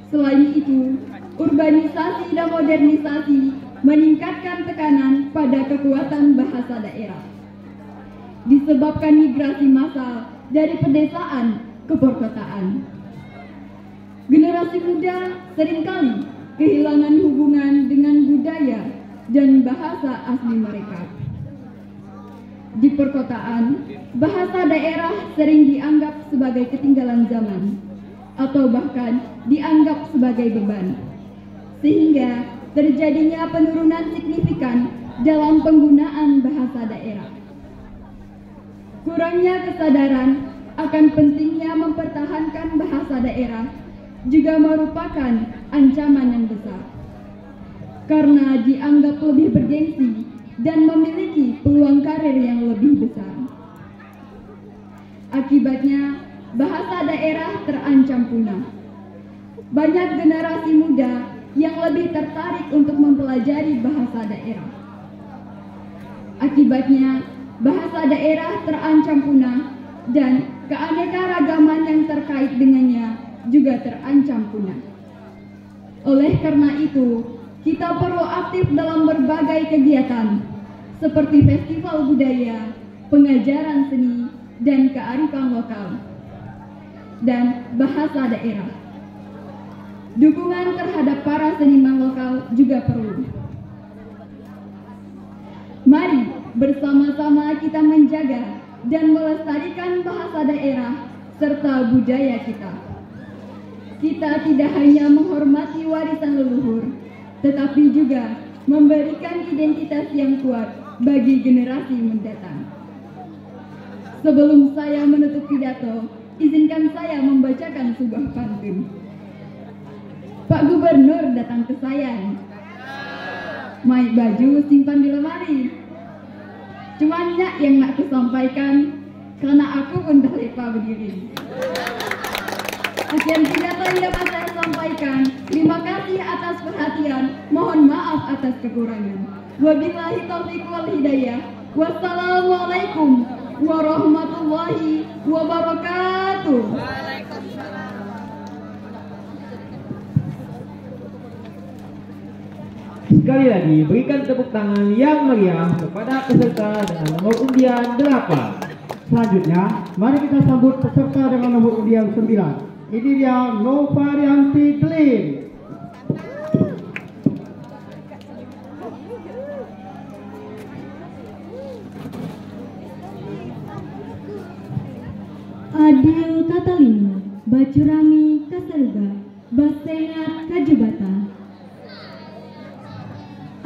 Selain itu, urbanisasi dan modernisasi meningkatkan tekanan pada kekuatan bahasa daerah. Disebabkan migrasi massal dari pedesaan ke perkotaan. Generasi muda seringkali kehilangan hubungan dengan budaya dan bahasa asli mereka. Di perkotaan, bahasa daerah sering dianggap sebagai ketinggalan zaman atau bahkan dianggap sebagai beban, sehingga terjadinya penurunan signifikan dalam penggunaan bahasa daerah. Kurangnya kesadaran akan pentingnya mempertahankan bahasa daerah juga merupakan ancaman yang besar, karena dianggap lebih bergengsi dan memiliki peluang karir yang lebih besar. Akibatnya, bahasa daerah terancam punah. Banyak generasi muda yang lebih tertarik untuk mempelajari bahasa daerah. Akibatnya, bahasa daerah terancam punah dan keanekaragaman yang terkait dengannya juga terancam punah. Oleh karena itu, kita perlu aktif dalam berbagai kegiatan seperti festival budaya, pengajaran seni, dan kearifan lokal, dan bahasa daerah. Dukungan terhadap para seniman lokal juga perlu. Mari bersama-sama kita menjaga dan melestarikan bahasa daerah serta budaya kita. Kita tidak hanya menghormati warisan leluhur, tetapi juga memberikan identitas yang kuat bagi generasi mendatang. Sebelum saya menutup pidato, izinkan saya membacakan sebuah pantun. Pak Gubernur datang ke saya, maik baju simpan di lemari. Cuman yang nak kusampaikan, karena aku pun dah lupa berdiri. Sekian pidato yang dapat saya sampaikan. Terima kasih atas perhatian. Mohon maaf atas kekurangan. Wabillahi taufiq wal hidayah. Wassalamualaikum warahmatullahi wabarakatuh. Sekali lagi, berikan tepuk tangan yang meriah kepada peserta dengan nomor undian 8. Selanjutnya, mari kita sambut peserta dengan nomor undian 9. Ini dia Novarianti Clean. Adil Katalino, Bacurami Kasaruga, Basengat Kajubata.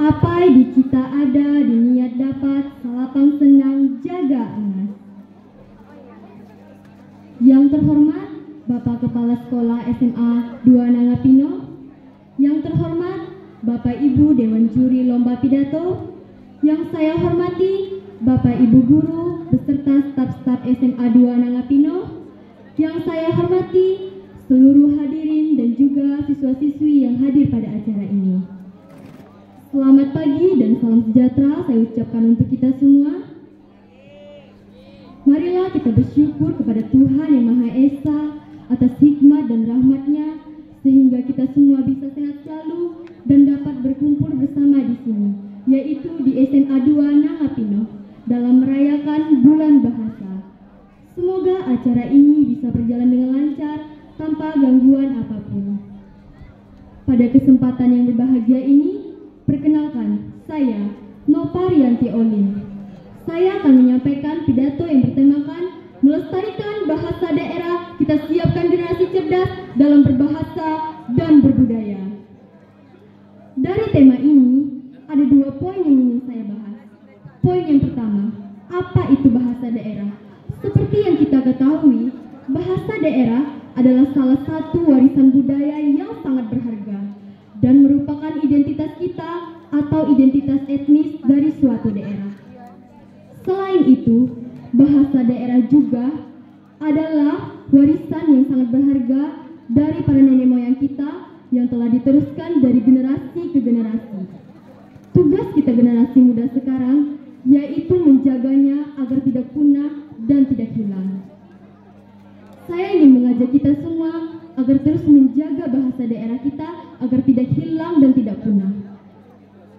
Apa di kita ada, di niat dapat, salapang senang, jaga emas. Yang terhormat Bapak Kepala Sekolah SMA 2 Nangapino, yang terhormat Bapak Ibu Dewan Juri Lomba Pidato, yang saya hormati Bapak Ibu Guru beserta staf-staf SMA 2 Nangapino, yang saya hormati seluruh hadirin dan juga siswa-siswi yang hadir pada acara ini. Selamat pagi dan salam sejahtera saya ucapkan untuk kita semua. Marilah kita bersyukur kepada Tuhan Yang Maha Esa atas hikmat dan rahmat-Nya sehingga kita semua bisa sehat selalu dan dapat berkumpul bersama di sini, yaitu di SMA 2 Nangapino dalam merayakan Bulan Bahasa. Semoga acara ini bisa berjalan dengan lancar tanpa gangguan apapun. Pada kesempatan yang berbahagia ini, perkenalkan, saya Novarianti Olin. Saya akan menyampaikan pidato yang bertemakan melestarikan bahasa daerah, kita siapkan generasi cerdas dalam berbahasa dan berbudaya. Dari tema ini, ada 2 poin yang ingin saya bahas. Poin yang pertama, apa itu bahasa daerah? Seperti yang kita ketahui, bahasa daerah adalah salah satu warisan budaya yang sangat berharga dan merupakan identitas kita atau identitas etnis dari suatu daerah. Selain itu, bahasa daerah juga adalah warisan yang sangat berharga dari para nenek moyang kita yang telah diteruskan dari generasi ke generasi. Tugas kita generasi muda sekarang yaitu menjaganya agar tidak punah dan tidak hilang. Saya ingin mengajak kita semua agar terus menjaga bahasa daerah kita agar tidak hilang dan tidak punah.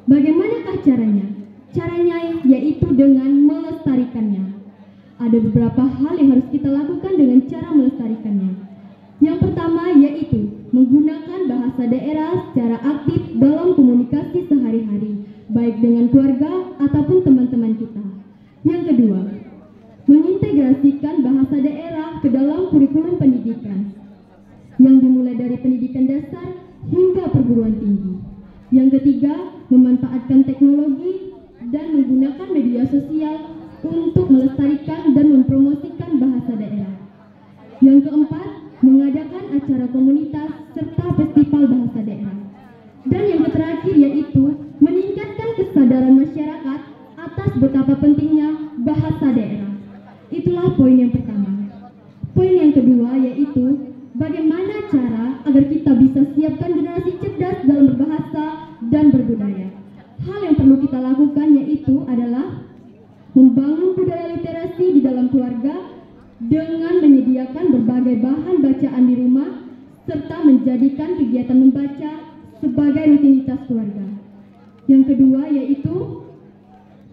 Bagaimanakah caranya? Caranya yaitu dengan melestarikannya. Ada beberapa hal yang harus kita lakukan dengan cara melestarikannya. Yang pertama yaitu menggunakan bahasa daerah secara aktif dalam komunikasi sehari-hari, baik dengan keluarga ataupun teman-teman kita. Yang kedua, mengintegrasikan bahasa daerah ke dalam kurikulum pendidikan yang dimulai dari pendidikan dasar hingga perguruan tinggi. Yang ketiga, memanfaatkan teknologi dan menggunakan media sosial untuk melestarikan dan mempromosikan bahasa daerah. Yang keempat, mengadakan acara komunitas serta festival bahasa daerah. Dan yang terakhir yaitu meningkatkan kesadaran masyarakat atas betapa pentingnya bahasa daerah. Itulah poin yang pertama. Poin yang kedua yaitu bagaimana cara agar kita bisa siapkan generasi cerdas dalam berbahasa dan berbudaya. Hal yang perlu kita lakukan yaitu adalah membangun budaya literasi di dalam keluarga dengan menyediakan berbagai bahan bacaan di rumah serta menjadikan kegiatan membaca sebagai rutinitas keluarga. Yang kedua yaitu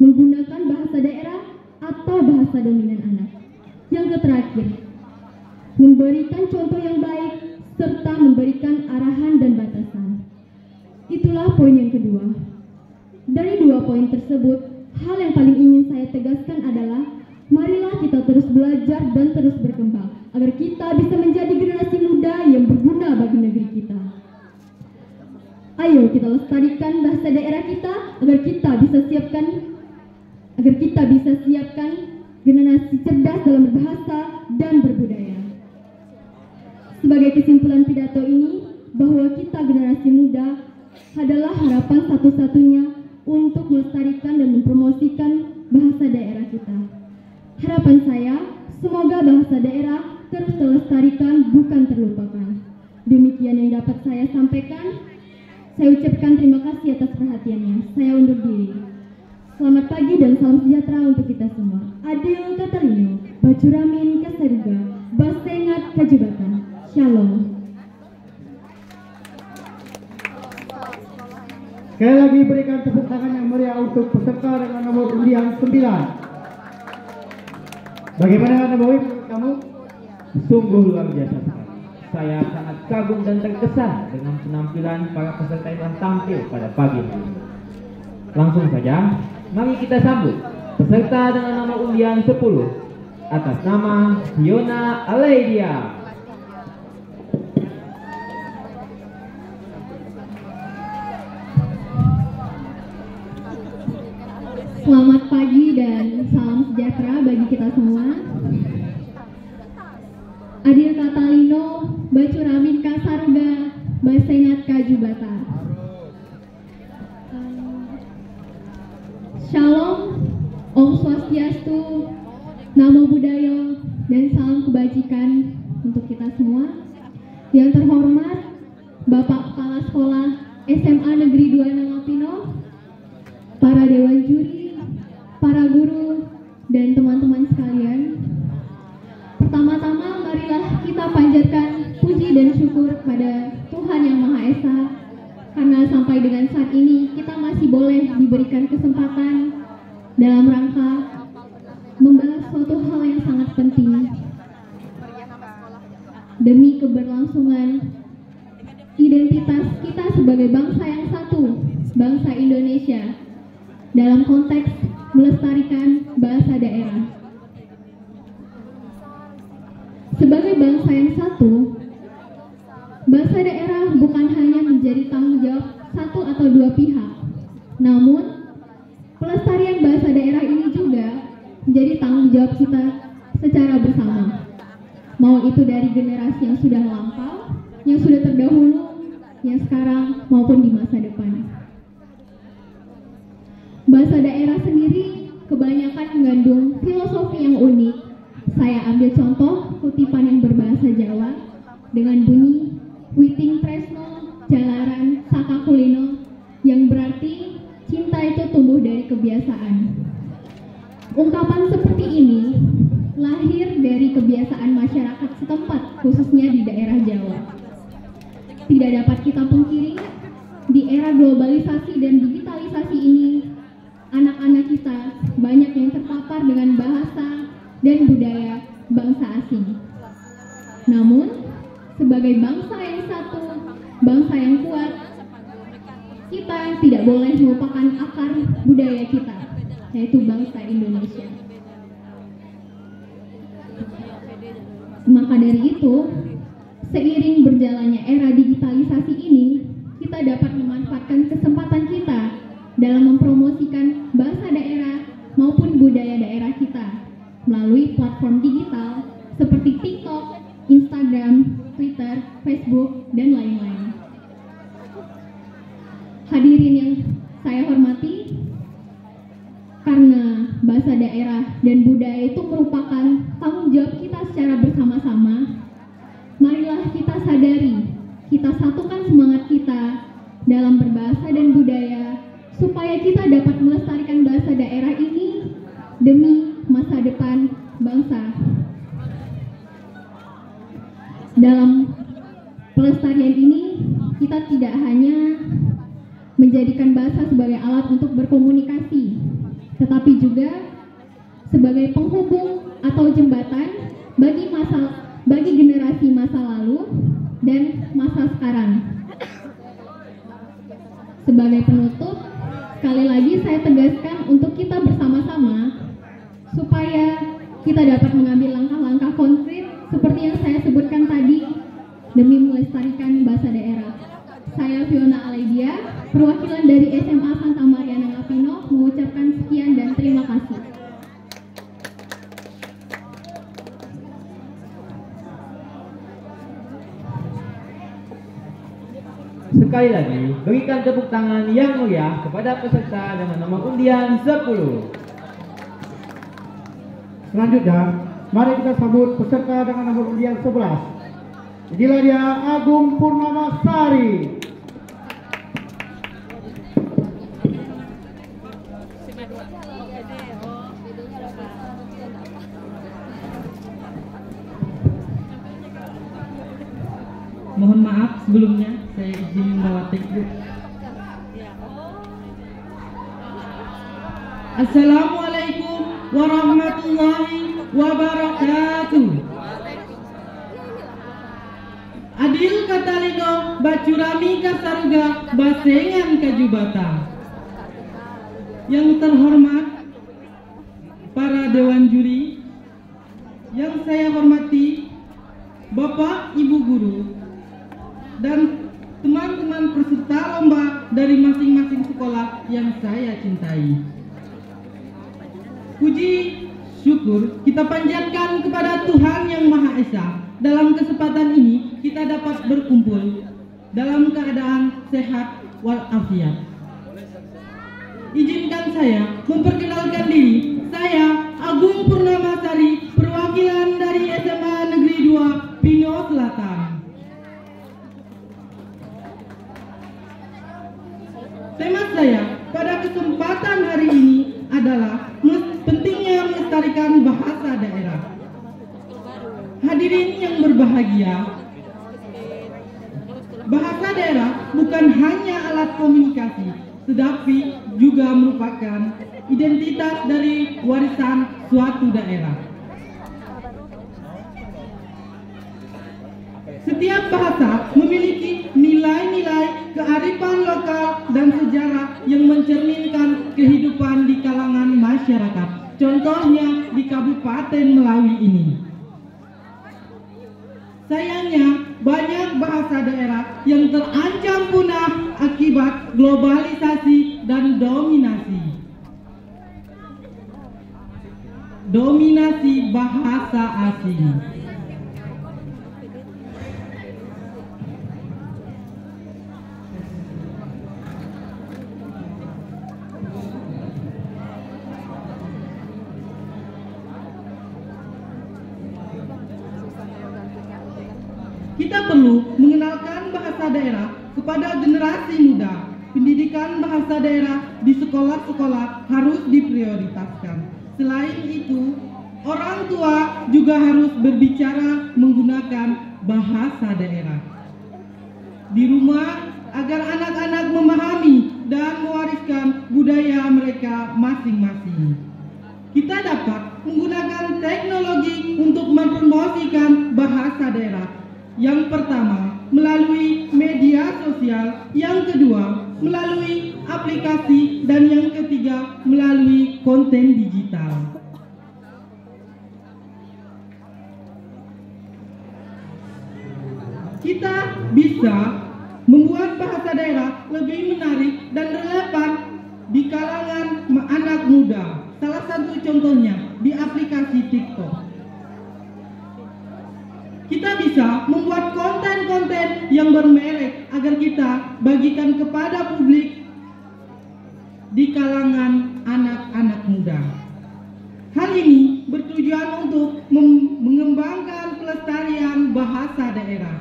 menggunakan bahasa daerah atau bahasa dominan anak. Yang terakhir, memberikan contoh yang baik serta memberikan arahan dan batasan. Itulah poin yang kedua. Dari 2 poin tersebut, hal yang paling ingin saya tegaskan adalah marilah kita terus belajar dan terus berkembang agar kita bisa menjadi generasi muda yang berguna bagi negeri kita. Ayo kita lestarikan bahasa daerah kita agar kita bisa siapkan generasi cerdas dalam berbahasa dan berbudaya. Sebagai kesimpulan pidato ini, bahwa kita generasi muda adalah harapan satu-satunya untuk melestarikan dan mempromosikan bahasa daerah kita. Harapan saya, semoga bahasa daerah terus terlestarikan, bukan terlupakan. Demikian yang dapat saya sampaikan. Saya ucapkan terima kasih atas perhatiannya. Saya undur diri. Selamat pagi dan salam sejahtera untuk kita semua. Adil Katalino, Bacuramin Kasaruga, Basengat Kajubatan. Shalom. Sekali lagi berikan tepuk tangan yang meriah untuk peserta dengan nomor undian 9. Bagaimana Nabawi menurut kamu? Sungguh luar biasa sekali. Saya sangat kagum dan terkesan dengan penampilan para peserta yang telah tampil pada pagi hari ini. Langsung saja, mari kita sambut peserta dengan nomor undian 10 atas nama Fiona Aleidia. Selamat pagi dan salam sejahtera bagi kita semua. Adir Katalino, Bacuramin Kasarga, Basengat Kajubata. Shalom, Om Swastiastu, Namo Buddhaya, dan salam kebajikan untuk kita semua. Yang terhormat Bapak Kepala Sekolah SMA Negeri 2 Nangapino, para dewan juri, para guru, dan teman-teman sekalian. Pertama-tama marilah kita panjatkan puji dan syukur kepada Tuhan Yang Maha Esa, karena sampai dengan saat ini kita masih boleh diberikan kesempatan dalam rangka membahas suatu hal yang sangat penting demi keberlangsungan identitas kita sebagai bangsa yang satu, bangsa Indonesia, dalam konteks melestarikan bahasa daerah. Sebagai bangsa yang satu, bahasa daerah bukan hanya menjadi tanggung jawab satu atau dua pihak, namun pelestarian bahasa daerah ini juga menjadi tanggung jawab kita secara bersama. Mau itu dari generasi yang sudah lampau, yang sudah terdahulu, yang sekarang maupun di masa depan. Bahasa daerah sendiri kebanyakan mengandung filosofi yang unik. Saya ambil contoh kutipan yang berbahasa Jawa dengan bunyi Witing Tresno Jalaran Saka Kulino, yang berarti cinta itu tumbuh dari kebiasaan. Ungkapan seperti ini lahir dari kebiasaan masyarakat setempat, khususnya di daerah Jawa. Tidak dapat kita pungkiri, di era globalisasi dan digitalisasi ini, anak-anak kita banyak yang terpapar dengan bahasa dan budaya bangsa asing. Namun, sebagai bangsa yang satu, bangsa yang kuat, kita tidak boleh melupakan akar budaya kita, yaitu bangsa Indonesia. Maka dari itu, seiring berjalannya era digitalisasi ini, kita dapat memanfaatkan kesempatan kita dalam mempromosikan bahasa daerah maupun budaya daerah kita melalui platform digital seperti TikTok, Instagram, Twitter, Facebook, dan lain-lain. Hadirin yang saya hormati, karena bahasa daerah dan budaya itu merupakan tanggung jawab kita secara bersama-sama, marilah kita sadari, kita satukan semangat kita dalam berbahasa dan budaya, supaya kita dapat melestarikan bahasa daerah ini demi masa depan bangsa. Dalam pelestarian ini, kita tidak hanya menjadikan bahasa sebagai alat untuk berkomunikasi, tetapi juga sebagai penghubung atau jembatan bagi generasi masa lalu dan masa sekarang. Sebagai penutup, sekali lagi saya tegaskan untuk kita bersama-sama supaya kita dapat mengambil langkah-langkah konkret seperti yang saya sebutkan tadi demi melestarikan bahasa daerah. Saya Fiona Aleidia, perwakilan dari SMA Santa Maria Nangapino, mengucapkan sekian dan terima kasih. Sekali lagi, berikan tepuk tangan yang meriah kepada peserta dengan nomor undian 10. Selanjutnya, mari kita sambut peserta dengan nomor undian 11. Inilah dia Agung Purnama Sari. Mohon maaf sebelumnya, saya izin membawa take. Assalamualaikum warahmatullahi wabarakatuh. Adil katalino bacurami kasaruga basengan kajubata. Yang terhormat para dewan juri, yang saya hormati Bapak Ibu guru dan teman-teman peserta lomba dari masing-masing sekolah yang saya cintai. Puji syukur kita panjatkan kepada Tuhan Yang Maha Esa. Dalam kesempatan ini kita dapat berkumpul dalam keadaan sehat walafiat. Izinkan saya memperkenalkan diri. Saya Agung Purnamasari, perwakilan dari SMA Negeri 2 Pino Selatan. Tema saya pada kesempatan hari ini adalah pentingnya melestarikan bahasa daerah. Hadirin yang berbahagia, bahasa daerah bukan hanya alat komunikasi, tetapi juga merupakan identitas dari warisan suatu daerah. Setiap bahasa memiliki nilai-nilai kearifan lokal dan sejarah yang mencerminkan kehidupan di kalangan masyarakat. Contohnya di Kabupaten Melawi ini. Sayangnya banyak bahasa daerah yang terancam punah akibat globalisasi dan dominasi bahasa asing. Kita perlu mengenalkan bahasa daerah kepada generasi muda. Pendidikan bahasa daerah di sekolah-sekolah harus diprioritaskan. Selain itu, orang tua juga harus berbicara menggunakan bahasa daerah di rumah agar anak-anak memahami dan mewariskan budaya mereka masing-masing. Kita dapat menggunakan teknologi untuk mempromosikan bahasa daerah. Yang pertama, melalui media sosial. Yang kedua, melalui aplikasi. Dan yang ketiga, melalui konten digital. Kita bisa membuat bahasa daerah lebih menarik dan relevan di kalangan anak muda. Salah satu contohnya di aplikasi TikTok. Kita bisa membuat konten-konten yang bermerek agar kita bagikan kepada publik di kalangan anak-anak muda. Hal ini bertujuan untuk mengembangkan pelestarian bahasa daerah.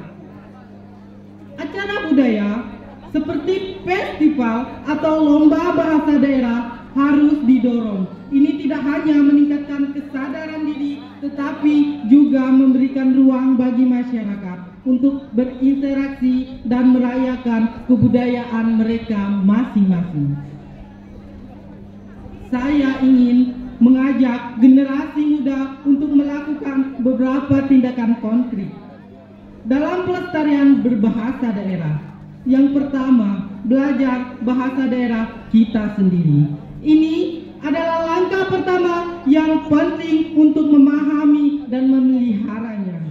Acara budaya seperti festival atau lomba bahasa daerah harus didorong. Ini tidak hanya meningkatkan kesadaran diri, tetapi juga memberikan ruang bagi masyarakat untuk berinteraksi dan merayakan kebudayaan mereka masing-masing. Saya ingin mengajak generasi muda untuk melakukan beberapa tindakan konkret dalam pelestarian berbahasa daerah. Yang pertama, belajar bahasa daerah kita sendiri. Ini adalah langkah pertama yang penting untuk memahami dan memeliharanya.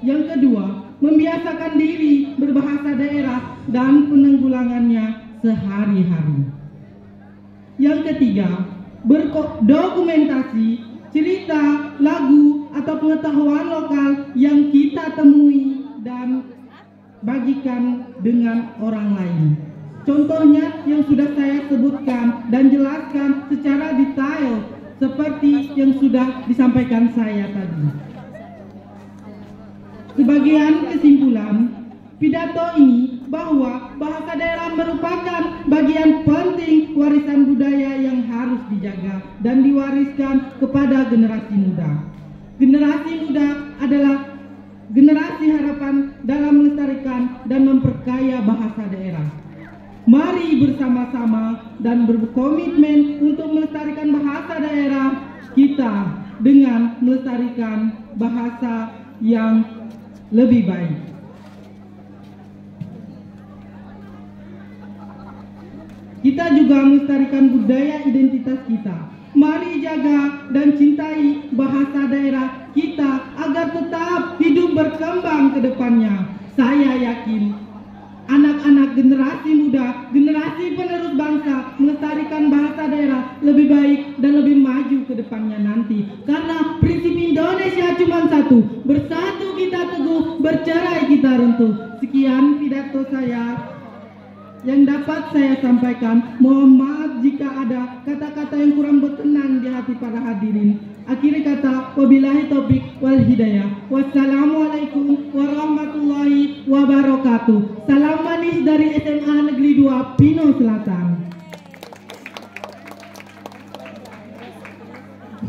Yang kedua, membiasakan diri berbahasa daerah dan penanggulangannya sehari-hari. Yang ketiga, berdokumentasi cerita, lagu, atau pengetahuan lokal yang kita temui dan bagikan dengan orang lain. Contohnya yang sudah saya sebutkan dan jelaskan secara detail seperti yang sudah disampaikan saya tadi. Sebagian kesimpulan pidato ini bahwa bahasa daerah merupakan bagian penting warisan budaya yang harus dijaga dan diwariskan kepada generasi muda. Generasi muda adalah generasi harapan dalam melestarikan dan memperkaya bahasa daerah. Mari bersama-sama dan berkomitmen untuk melestarikan bahasa daerah kita dengan melestarikan bahasa yang lebih baik. Kita juga melestarikan budaya identitas kita. Mari jaga dan cintai bahasa daerah kita agar tetap hidup berkembang ke depannya. Saya yakin anak-anak generasi muda, generasi penerus bangsa melestarikan bahasa daerah lebih baik dan lebih maju ke depannya nanti. Karena prinsip Indonesia cuma satu, bersatu kita teguh, bercerai kita runtuh. Sekian pidato saya yang dapat saya sampaikan. Mohon maaf jika ada kata-kata yang kurang berkenan di hati para hadirin. Akhir kata, wabillahi taufik wal hidayah. Wassalamualaikum warahmatullahi wabarakatuh. Salam manis dari SMA Negeri 2 Pino Selatan.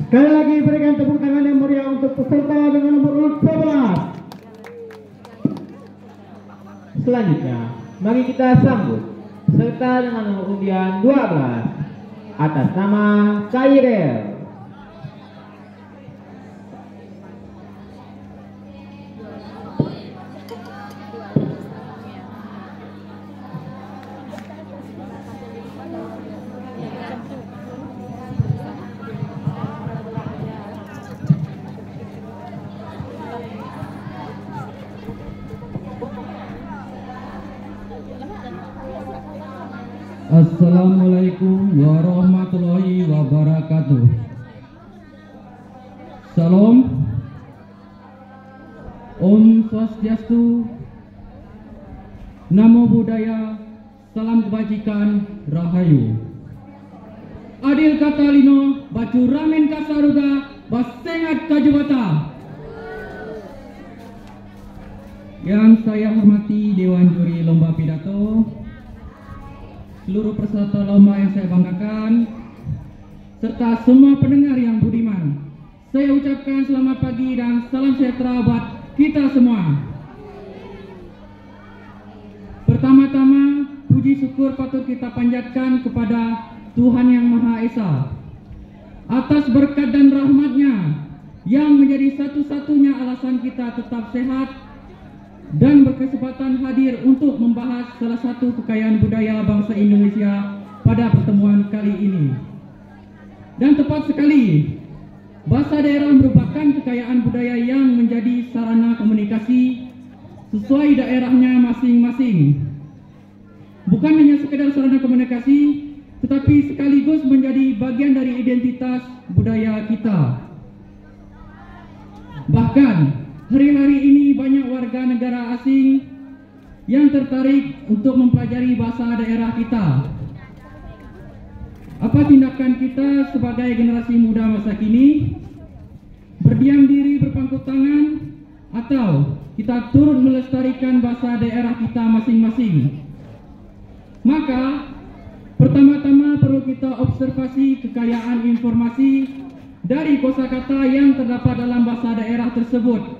Sekali lagi berikan tepuk tangan yang meriah untuk peserta dengan nomor urut 11. Selanjutnya, mari kita sambut peserta dengan nomor undian 12 atas nama Kairel. Assalamualaikum warahmatullahi wabarakatuh. Salam. Om Swastiastu. Namo Buddhaya. Salam kebajikan. Rahayu. Adil kata lino, bacu ramen kasaruga, basengat kajubata. Yang saya hormati Dewan Juri Lomba Pidato, seluruh peserta lomba yang saya banggakan, serta semua pendengar yang budiman, saya ucapkan selamat pagi dan salam sejahtera buat kita semua. Pertama-tama, puji syukur patut kita panjatkan kepada Tuhan Yang Maha Esa atas berkat dan rahmat-Nya yang menjadi satu-satunya alasan kita tetap sehat dan berkesempatan hadir untuk membahas salah satu kekayaan budaya bangsa Indonesia pada pertemuan kali ini. Dan tepat sekali, bahasa daerah merupakan kekayaan budaya yang menjadi sarana komunikasi sesuai daerahnya masing-masing. Bukan hanya sekedar sarana komunikasi, tetapi sekaligus menjadi bagian dari identitas budaya kita. Bahkan, hari-hari ini banyak warga negara asing yang tertarik untuk mempelajari bahasa daerah kita. Apa tindakan kita sebagai generasi muda masa kini? Berdiam diri berpangku tangan atau kita turut melestarikan bahasa daerah kita masing-masing? Maka pertama-tama perlu kita observasi kekayaan informasi dari kosakata yang terdapat dalam bahasa daerah tersebut.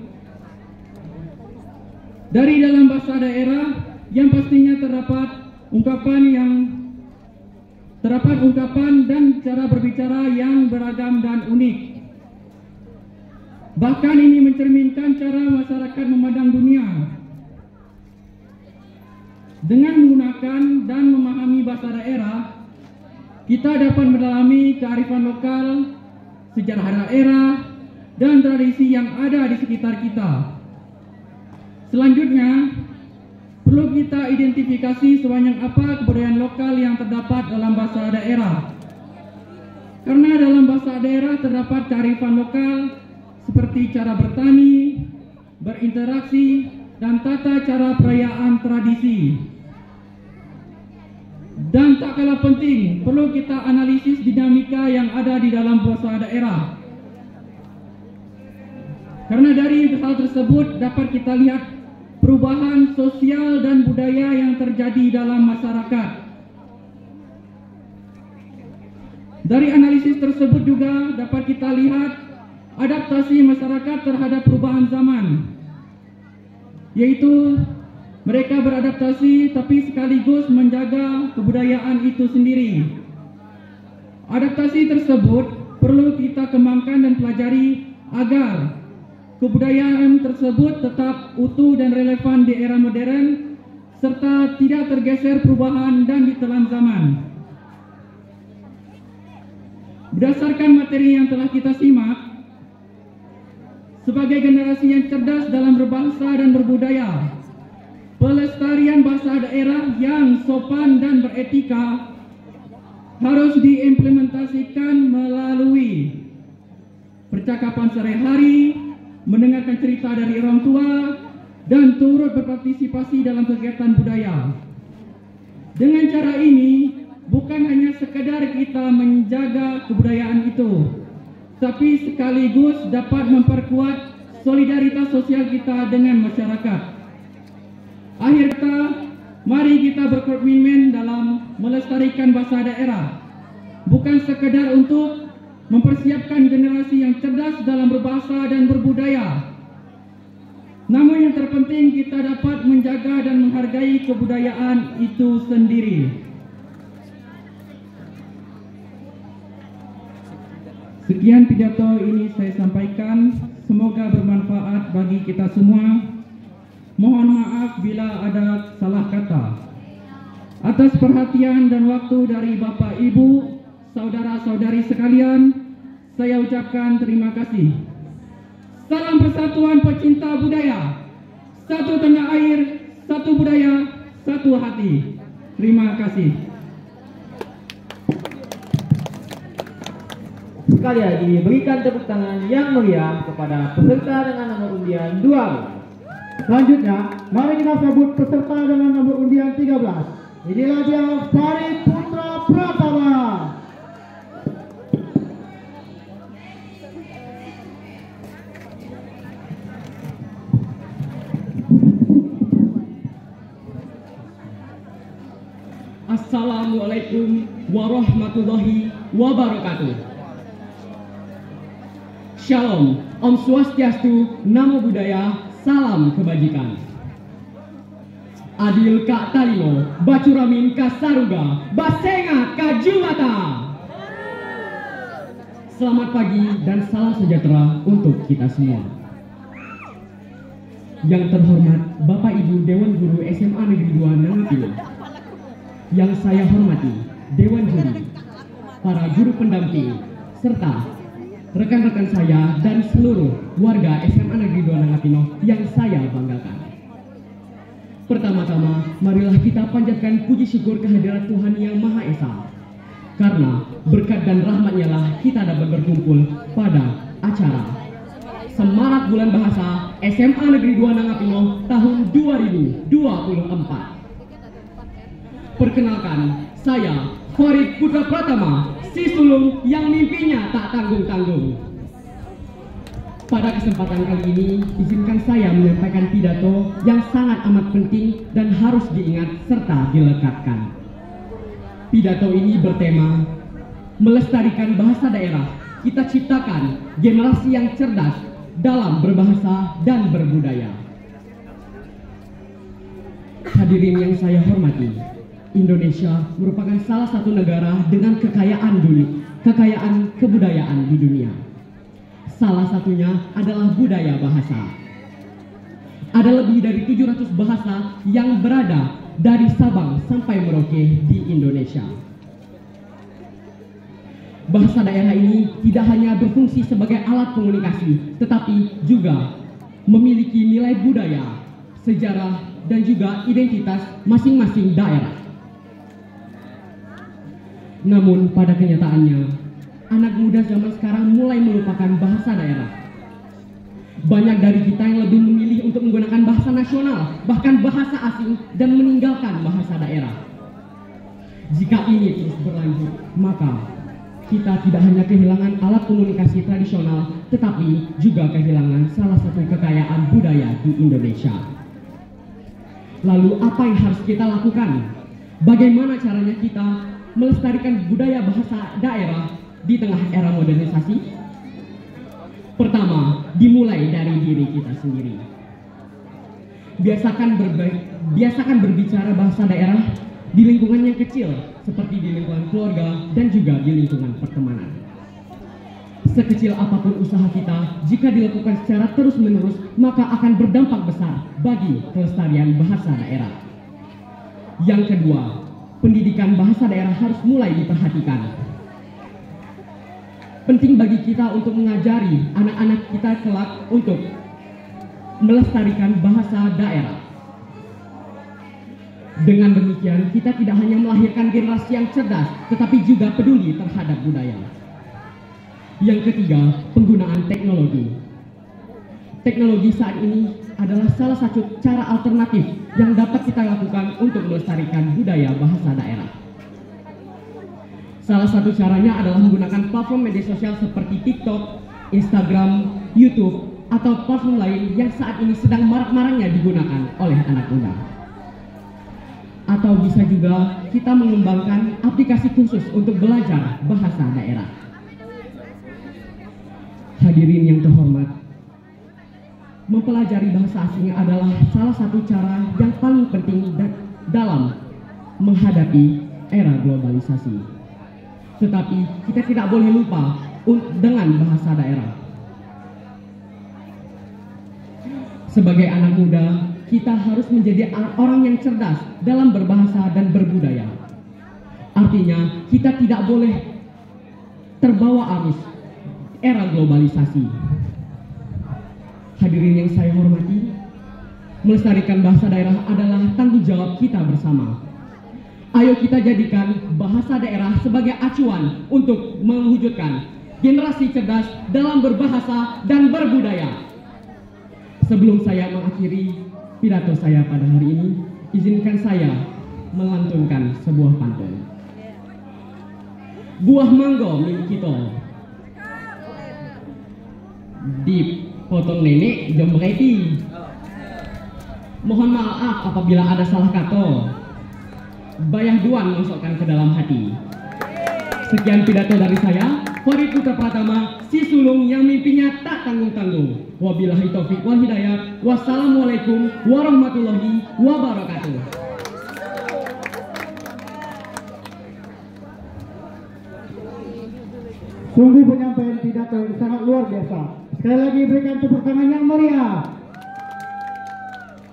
Dari dalam bahasa daerah yang pastinya terdapat ungkapan dan cara berbicara yang beragam dan unik. Bahkan ini mencerminkan cara masyarakat memandang dunia. Dengan menggunakan dan memahami bahasa daerah, kita dapat mendalami kearifan lokal, sejarah daerah, dan tradisi yang ada di sekitar kita. Selanjutnya, perlu kita identifikasi sebanyak apa kebudayaan lokal yang terdapat dalam bahasa daerah. Karena dalam bahasa daerah terdapat kearifan lokal seperti cara bertani, berinteraksi, dan tata cara perayaan tradisi. Dan tak kalah penting, perlu kita analisis dinamika yang ada di dalam bahasa daerah. Karena dari hal tersebut dapat kita lihat perubahan sosial dan budaya yang terjadi dalam masyarakat. Dari analisis tersebut juga dapat kita lihat adaptasi masyarakat terhadap perubahan zaman, yaitu Mereka beradaptasi tapi sekaligus menjaga kebudayaan itu sendiri. Adaptasi tersebut perlu kita kembangkan dan pelajari agar kebudayaan tersebut tetap utuh dan relevan di era modern serta tidak tergeser perubahan dan ditelan zaman. Berdasarkan materi yang telah kita simak, sebagai generasi yang cerdas dalam berbahasa dan berbudaya, pelestarian bahasa daerah yang sopan dan beretika harus diimplementasikan melalui percakapan sehari-hari, mendengarkan cerita dari orang tua, dan turut berpartisipasi dalam kegiatan budaya. Dengan cara ini, bukan hanya sekedar kita menjaga kebudayaan itu, tapi sekaligus dapat memperkuat solidaritas sosial kita dengan masyarakat. Akhir kata, mari kita berkomitmen dalam melestarikan bahasa daerah, bukan sekedar untuk mempersiapkan generasi yang cerdas dalam berbahasa dan berbudaya, namun yang terpenting kita dapat menjaga dan menghargai kebudayaan itu sendiri. Sekian pidato ini saya sampaikan, semoga bermanfaat bagi kita semua. Mohon maaf bila ada salah kata. Atas perhatian dan waktu dari Bapak Ibu, saudara-saudari sekalian, saya ucapkan terima kasih. Salam persatuan pecinta budaya. Satu tanah air, satu budaya, satu hati. Terima kasih. Sekali lagi berikan tepuk tangan yang meriah kepada peserta dengan nomor undian 2. Selanjutnya, mari kita sambut peserta dengan nomor undian 13. Inilah dia Farid Putra Pratama. Assalamualaikum warahmatullahi wabarakatuh. Shalom, Om Swastiastu, Namo Buddhaya, salam kebajikan. Adil Kak Talimo, Bacuramin Kasaruga, Basenga Kajumata. Selamat pagi dan salam sejahtera untuk kita semua. Yang terhormat Bapak Ibu Dewan Guru SMA Negeri 2 Nangatilo, yang saya hormati Dewan Juri, para guru pendamping, serta rekan-rekan saya dan seluruh warga SMA Negeri 2 Nangatino yang saya banggakan. Pertama-tama, marilah kita panjatkan puji syukur kehadirat Tuhan Yang Maha Esa. Karena berkat dan rahmat-Nya lah kita dapat berkumpul pada acara Semarak Bulan Bahasa SMA Negeri 2 Nangatino tahun 2024. Perkenalkan, saya Farid Putra Pratama, si sulung yang mimpinya tak tanggung-tanggung. Pada kesempatan kali ini, izinkan saya menyampaikan pidato yang sangat amat penting dan harus diingat serta dilekatkan. Pidato ini bertema, melestarikan bahasa daerah, kita ciptakan generasi yang cerdas dalam berbahasa dan berbudaya. Hadirin yang saya hormati, Indonesia merupakan salah satu negara dengan kekayaan kebudayaan di dunia. Salah satunya adalah budaya bahasa. Ada lebih dari 700 bahasa yang berada dari Sabang sampai Merauke di Indonesia. Bahasa daerah ini tidak hanya berfungsi sebagai alat komunikasi, tetapi juga memiliki nilai budaya, sejarah, dan juga identitas masing-masing daerah. Namun pada kenyataannya, anak muda zaman sekarang mulai melupakan bahasa daerah. Banyak dari kita yang lebih memilih untuk menggunakan bahasa nasional, bahkan bahasa asing, dan meninggalkan bahasa daerah. Jika ini terus berlanjut, maka kita tidak hanya kehilangan alat komunikasi tradisional, tetapi juga kehilangan salah satu kekayaan budaya di Indonesia. Lalu apa yang harus kita lakukan? Bagaimana caranya kita melestarikan budaya bahasa daerah di tengah era modernisasi? Pertama, dimulai dari diri kita sendiri. Biasakan biasakan berbicara bahasa daerah di lingkungan yang kecil, seperti di lingkungan keluarga dan juga di lingkungan pertemanan. Sekecil apapun usaha kita, jika dilakukan secara terus-menerus, maka akan berdampak besar bagi kelestarian bahasa daerah. Yang kedua, pendidikan bahasa daerah harus mulai diperhatikan. Penting bagi kita untuk mengajari anak-anak kita kelak untuk melestarikan bahasa daerah. Dengan demikian, kita tidak hanya melahirkan generasi yang cerdas, tetapi juga peduli terhadap budaya. Yang ketiga, penggunaan teknologi. Teknologi saat ini adalah salah satu cara alternatif yang dapat kita lakukan untuk melestarikan budaya bahasa daerah. Salah satu caranya adalah menggunakan platform media sosial seperti TikTok, Instagram, YouTube, atau platform lain yang saat ini sedang marak-maraknya digunakan oleh anak muda. Atau bisa juga kita mengembangkan aplikasi khusus untuk belajar bahasa daerah. Hadirin yang terhormat, mempelajari bahasa asing adalah salah satu cara yang paling penting dalam menghadapi era globalisasi. Tetapi kita tidak boleh lupa dengan bahasa daerah. Sebagai anak muda, kita harus menjadi orang yang cerdas dalam berbahasa dan berbudaya. Artinya, kita tidak boleh terbawa arus era globalisasi. Hadirin yang saya hormati, melestarikan bahasa daerah adalah tanggung jawab kita bersama. Ayo kita jadikan bahasa daerah sebagai acuan untuk mewujudkan generasi cerdas dalam berbahasa dan berbudaya. Sebelum saya mengakhiri pidato saya pada hari ini, izinkan saya melantunkan sebuah pantun. Buah mangga milik kita, dipotong nenek jam bereti. Mohon maaf apabila ada salah kata. Bayah duan masukkan ke dalam hati. Sekian pidato dari saya, Farid Putra Pratama, si sulung yang mimpinya tak tanggung-tanggung. Wabillahi taufiq wal hidayah. Wassalamualaikum warahmatullahi wabarakatuh. Sungguh penyampaian pidato yang sangat luar biasa. Sekali lagi berikan tepuk tangan yang meriah.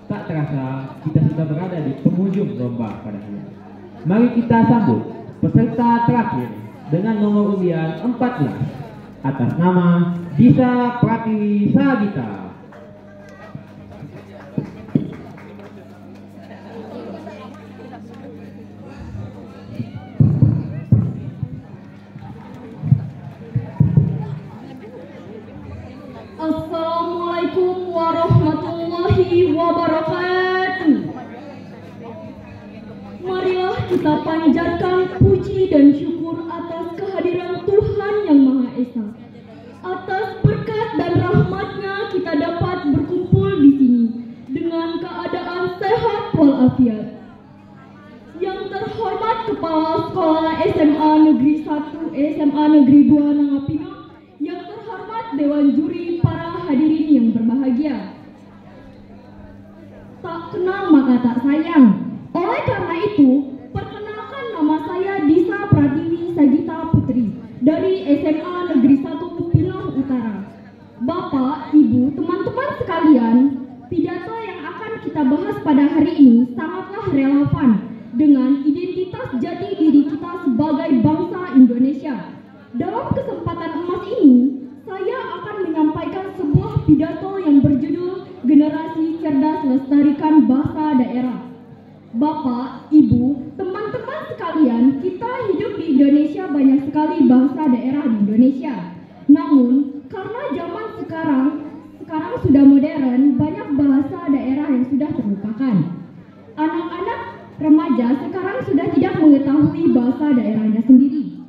Tak terasa kita sudah berada di penghujung lomba pada hari ini. Mari kita sambut peserta terakhir dengan nomor undian 14 atas nama Disa Pratiwi Sagita. Assalamualaikum warahmatullahi wabarakatuh. Marilah kita panjatkan puji dan syukur atas kehadiran Tuhan Yang Maha Esa. Atas berkat dan rahmat-Nya kita dapat berkumpul di sini dengan keadaan sehat walafiat. Yang terhormat Kepala Sekolah SMA Negeri 1, SMA Negeri 2 Nangapinang, yang terhormat Dewan Juri, para hadirin yang berbahagia. Tak kenal maka tak sayang. Oleh karena itu, perkenalkan nama saya Disa Pratiwi Sagita Putri dari SMA Negeri 1 Pinang Utara. Bapak, Ibu, teman-teman sekalian, pidato yang akan kita bahas pada hari ini sangatlah relevan dengan identitas jati diri kita sebagai bangsa Indonesia. Dalam kesempatan emas ini, saya akan menyampaikan sebuah pidato yang berjudul Generasi Cerdas Lestarikan Bahasa Daerah. Bapak, Ibu, teman-teman sekalian, kita hidup di Indonesia, banyak sekali bahasa daerah di Indonesia. Namun, karena zaman sekarang sudah modern, banyak bahasa daerah yang sudah terlupakan. Anak-anak remaja sekarang sudah tidak mengetahui bahasa daerahnya sendiri.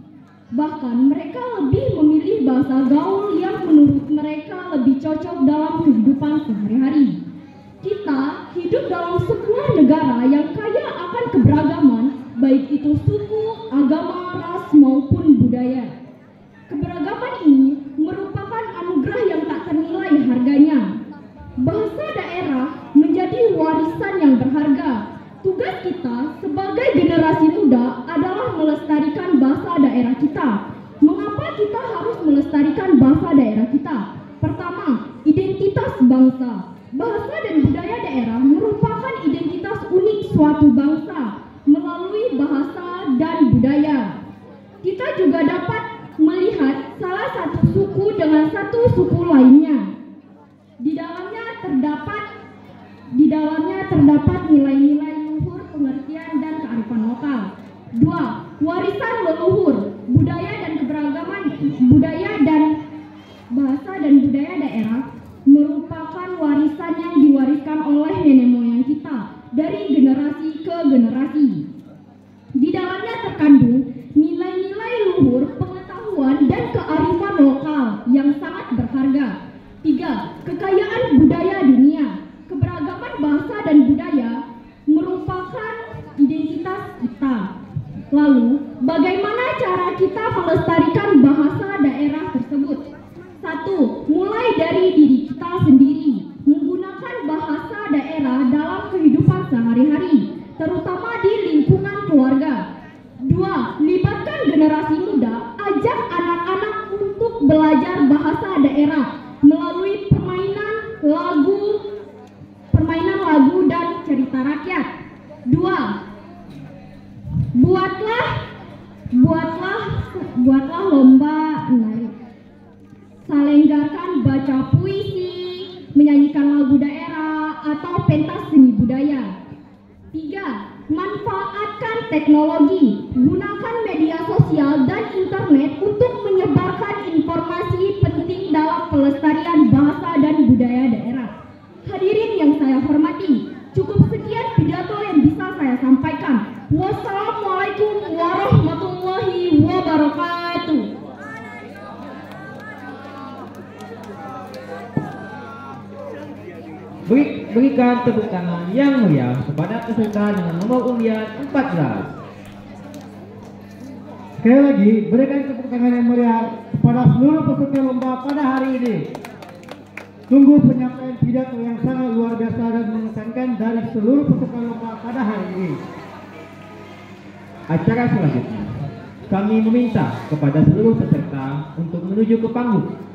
Bahkan mereka lebih memilih bahasa gaul yang menurut mereka lebih cocok dalam kehidupan sehari-hari. Kita hidup dalam sebuah negara yang kaya akan keberagaman, baik itu suku, agama, ras, maupun budaya. Keberagaman ini merupakan anugerah yang tak ternilai harganya. Bahasa daerah menjadi warisan yang berharga kita harus melestarikan bahasa daerah kita. Pertama, identitas bangsa. Bahasa dan budaya daerah merupakan identitas unik suatu bangsa melalui bahasa dan budaya. Kita juga dapat melihat salah satu suku dengan satu suku lainnya. Di dalamnya terdapat nilai-nilai luhur, pengertian dan kearifan lokal. 2. Warisan leluhur, budaya dan keberagaman budaya dan bahasa dan budaya daerah merupakan warisan yang diwariskan oleh nenek moyang kita dari generasi ke generasi. Di dalamnya terkandung nilai-nilai luhur, pengetahuan dan kearifan lokal yang sangat berharga. 3. Kekayaan budaya dunia. Keberagaman bahasa dan budaya merupakan identitas kita. Lalu, bagaimana cara kita melestarikan bahasa daerah tersebut? 1. Mulai dari diri kita sendiri, menggunakan bahasa daerah dalam kehidupan sehari-hari, terutama di lingkungan keluarga. 2. Libatkan generasi muda, ajak anak-anak untuk belajar bahasa daerah melalui permainan lagu dan cerita rakyat. 2. Buatlah lomba menari. Selenggarkan baca puisi, menyanyikan lagu daerah atau pentas seni budaya. 3. Manfaatkan teknologi. Gunakan media sosial dan internet untuk menyebarkan informasi penting dalam pelestarian bahasa dan budaya daerah. Hadirin yang saya hormati, cukup sekian pidato yang bisa saya sampaikan. Wassalamualaikum warahmatullahi wabarakatuh. Berikan tepuk tangan yang meriah kepada peserta dengan nomor undian 14. Sekali lagi, berikan tepuk tangan yang meriah kepada seluruh peserta lomba pada hari ini. Tunggu penyampaian pidato yang sangat luar biasa dan mengesankan dari seluruh peserta lomba pada hari ini. Acara selanjutnya, kami meminta kepada seluruh peserta untuk menuju ke panggung.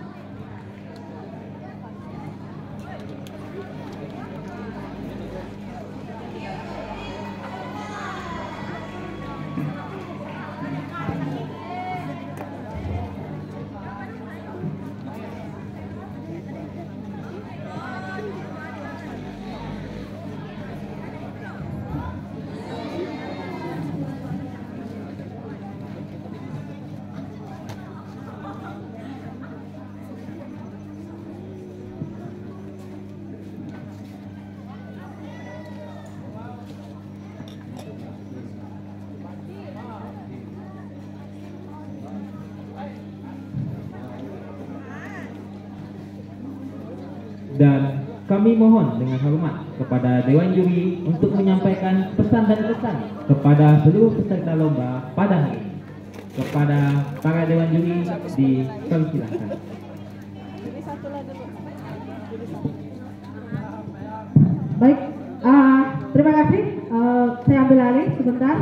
Dan kami mohon dengan hormat kepada Dewan Juri untuk menyampaikan pesan dan kesan kepada seluruh peserta lomba pada hari ini. Kepada para Dewan Juri dipersilahkan. Baik, terima kasih. Saya ambil alih sebentar.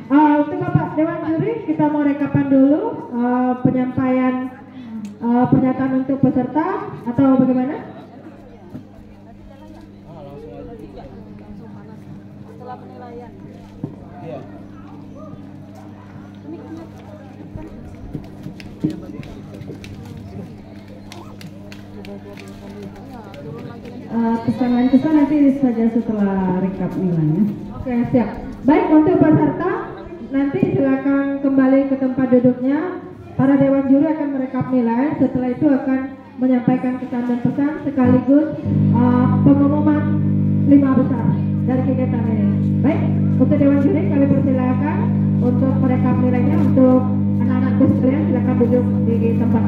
Untuk Bapak Dewan Juri, kita mau rekapan dulu penyampaian pernyataan untuk peserta atau bagaimana? Kesan nanti saja setelah rekap nilainya. Oke, siap. Baik, untuk peserta nanti silakan kembali ke tempat duduknya. Para Dewan Juri akan merekap nilai. Setelah itu akan menyampaikan kesan dan pesan sekaligus pengumuman 5 besar dari kegiatan ini. Baik, untuk Dewan Juri kami persilakan untuk merekap nilainya. Untuk anak-anakku sekalian silakan duduk di tempat.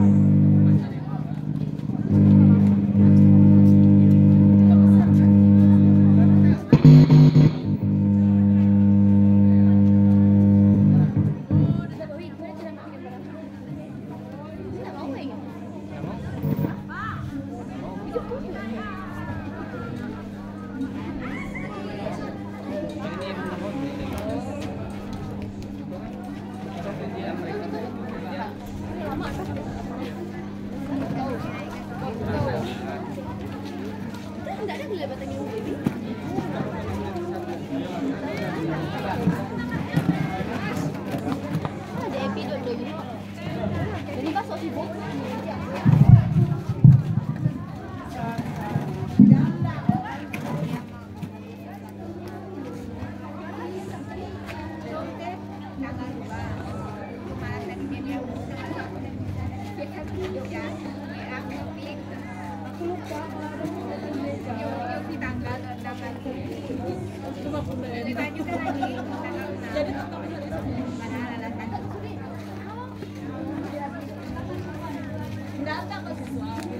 Datang ke siswa.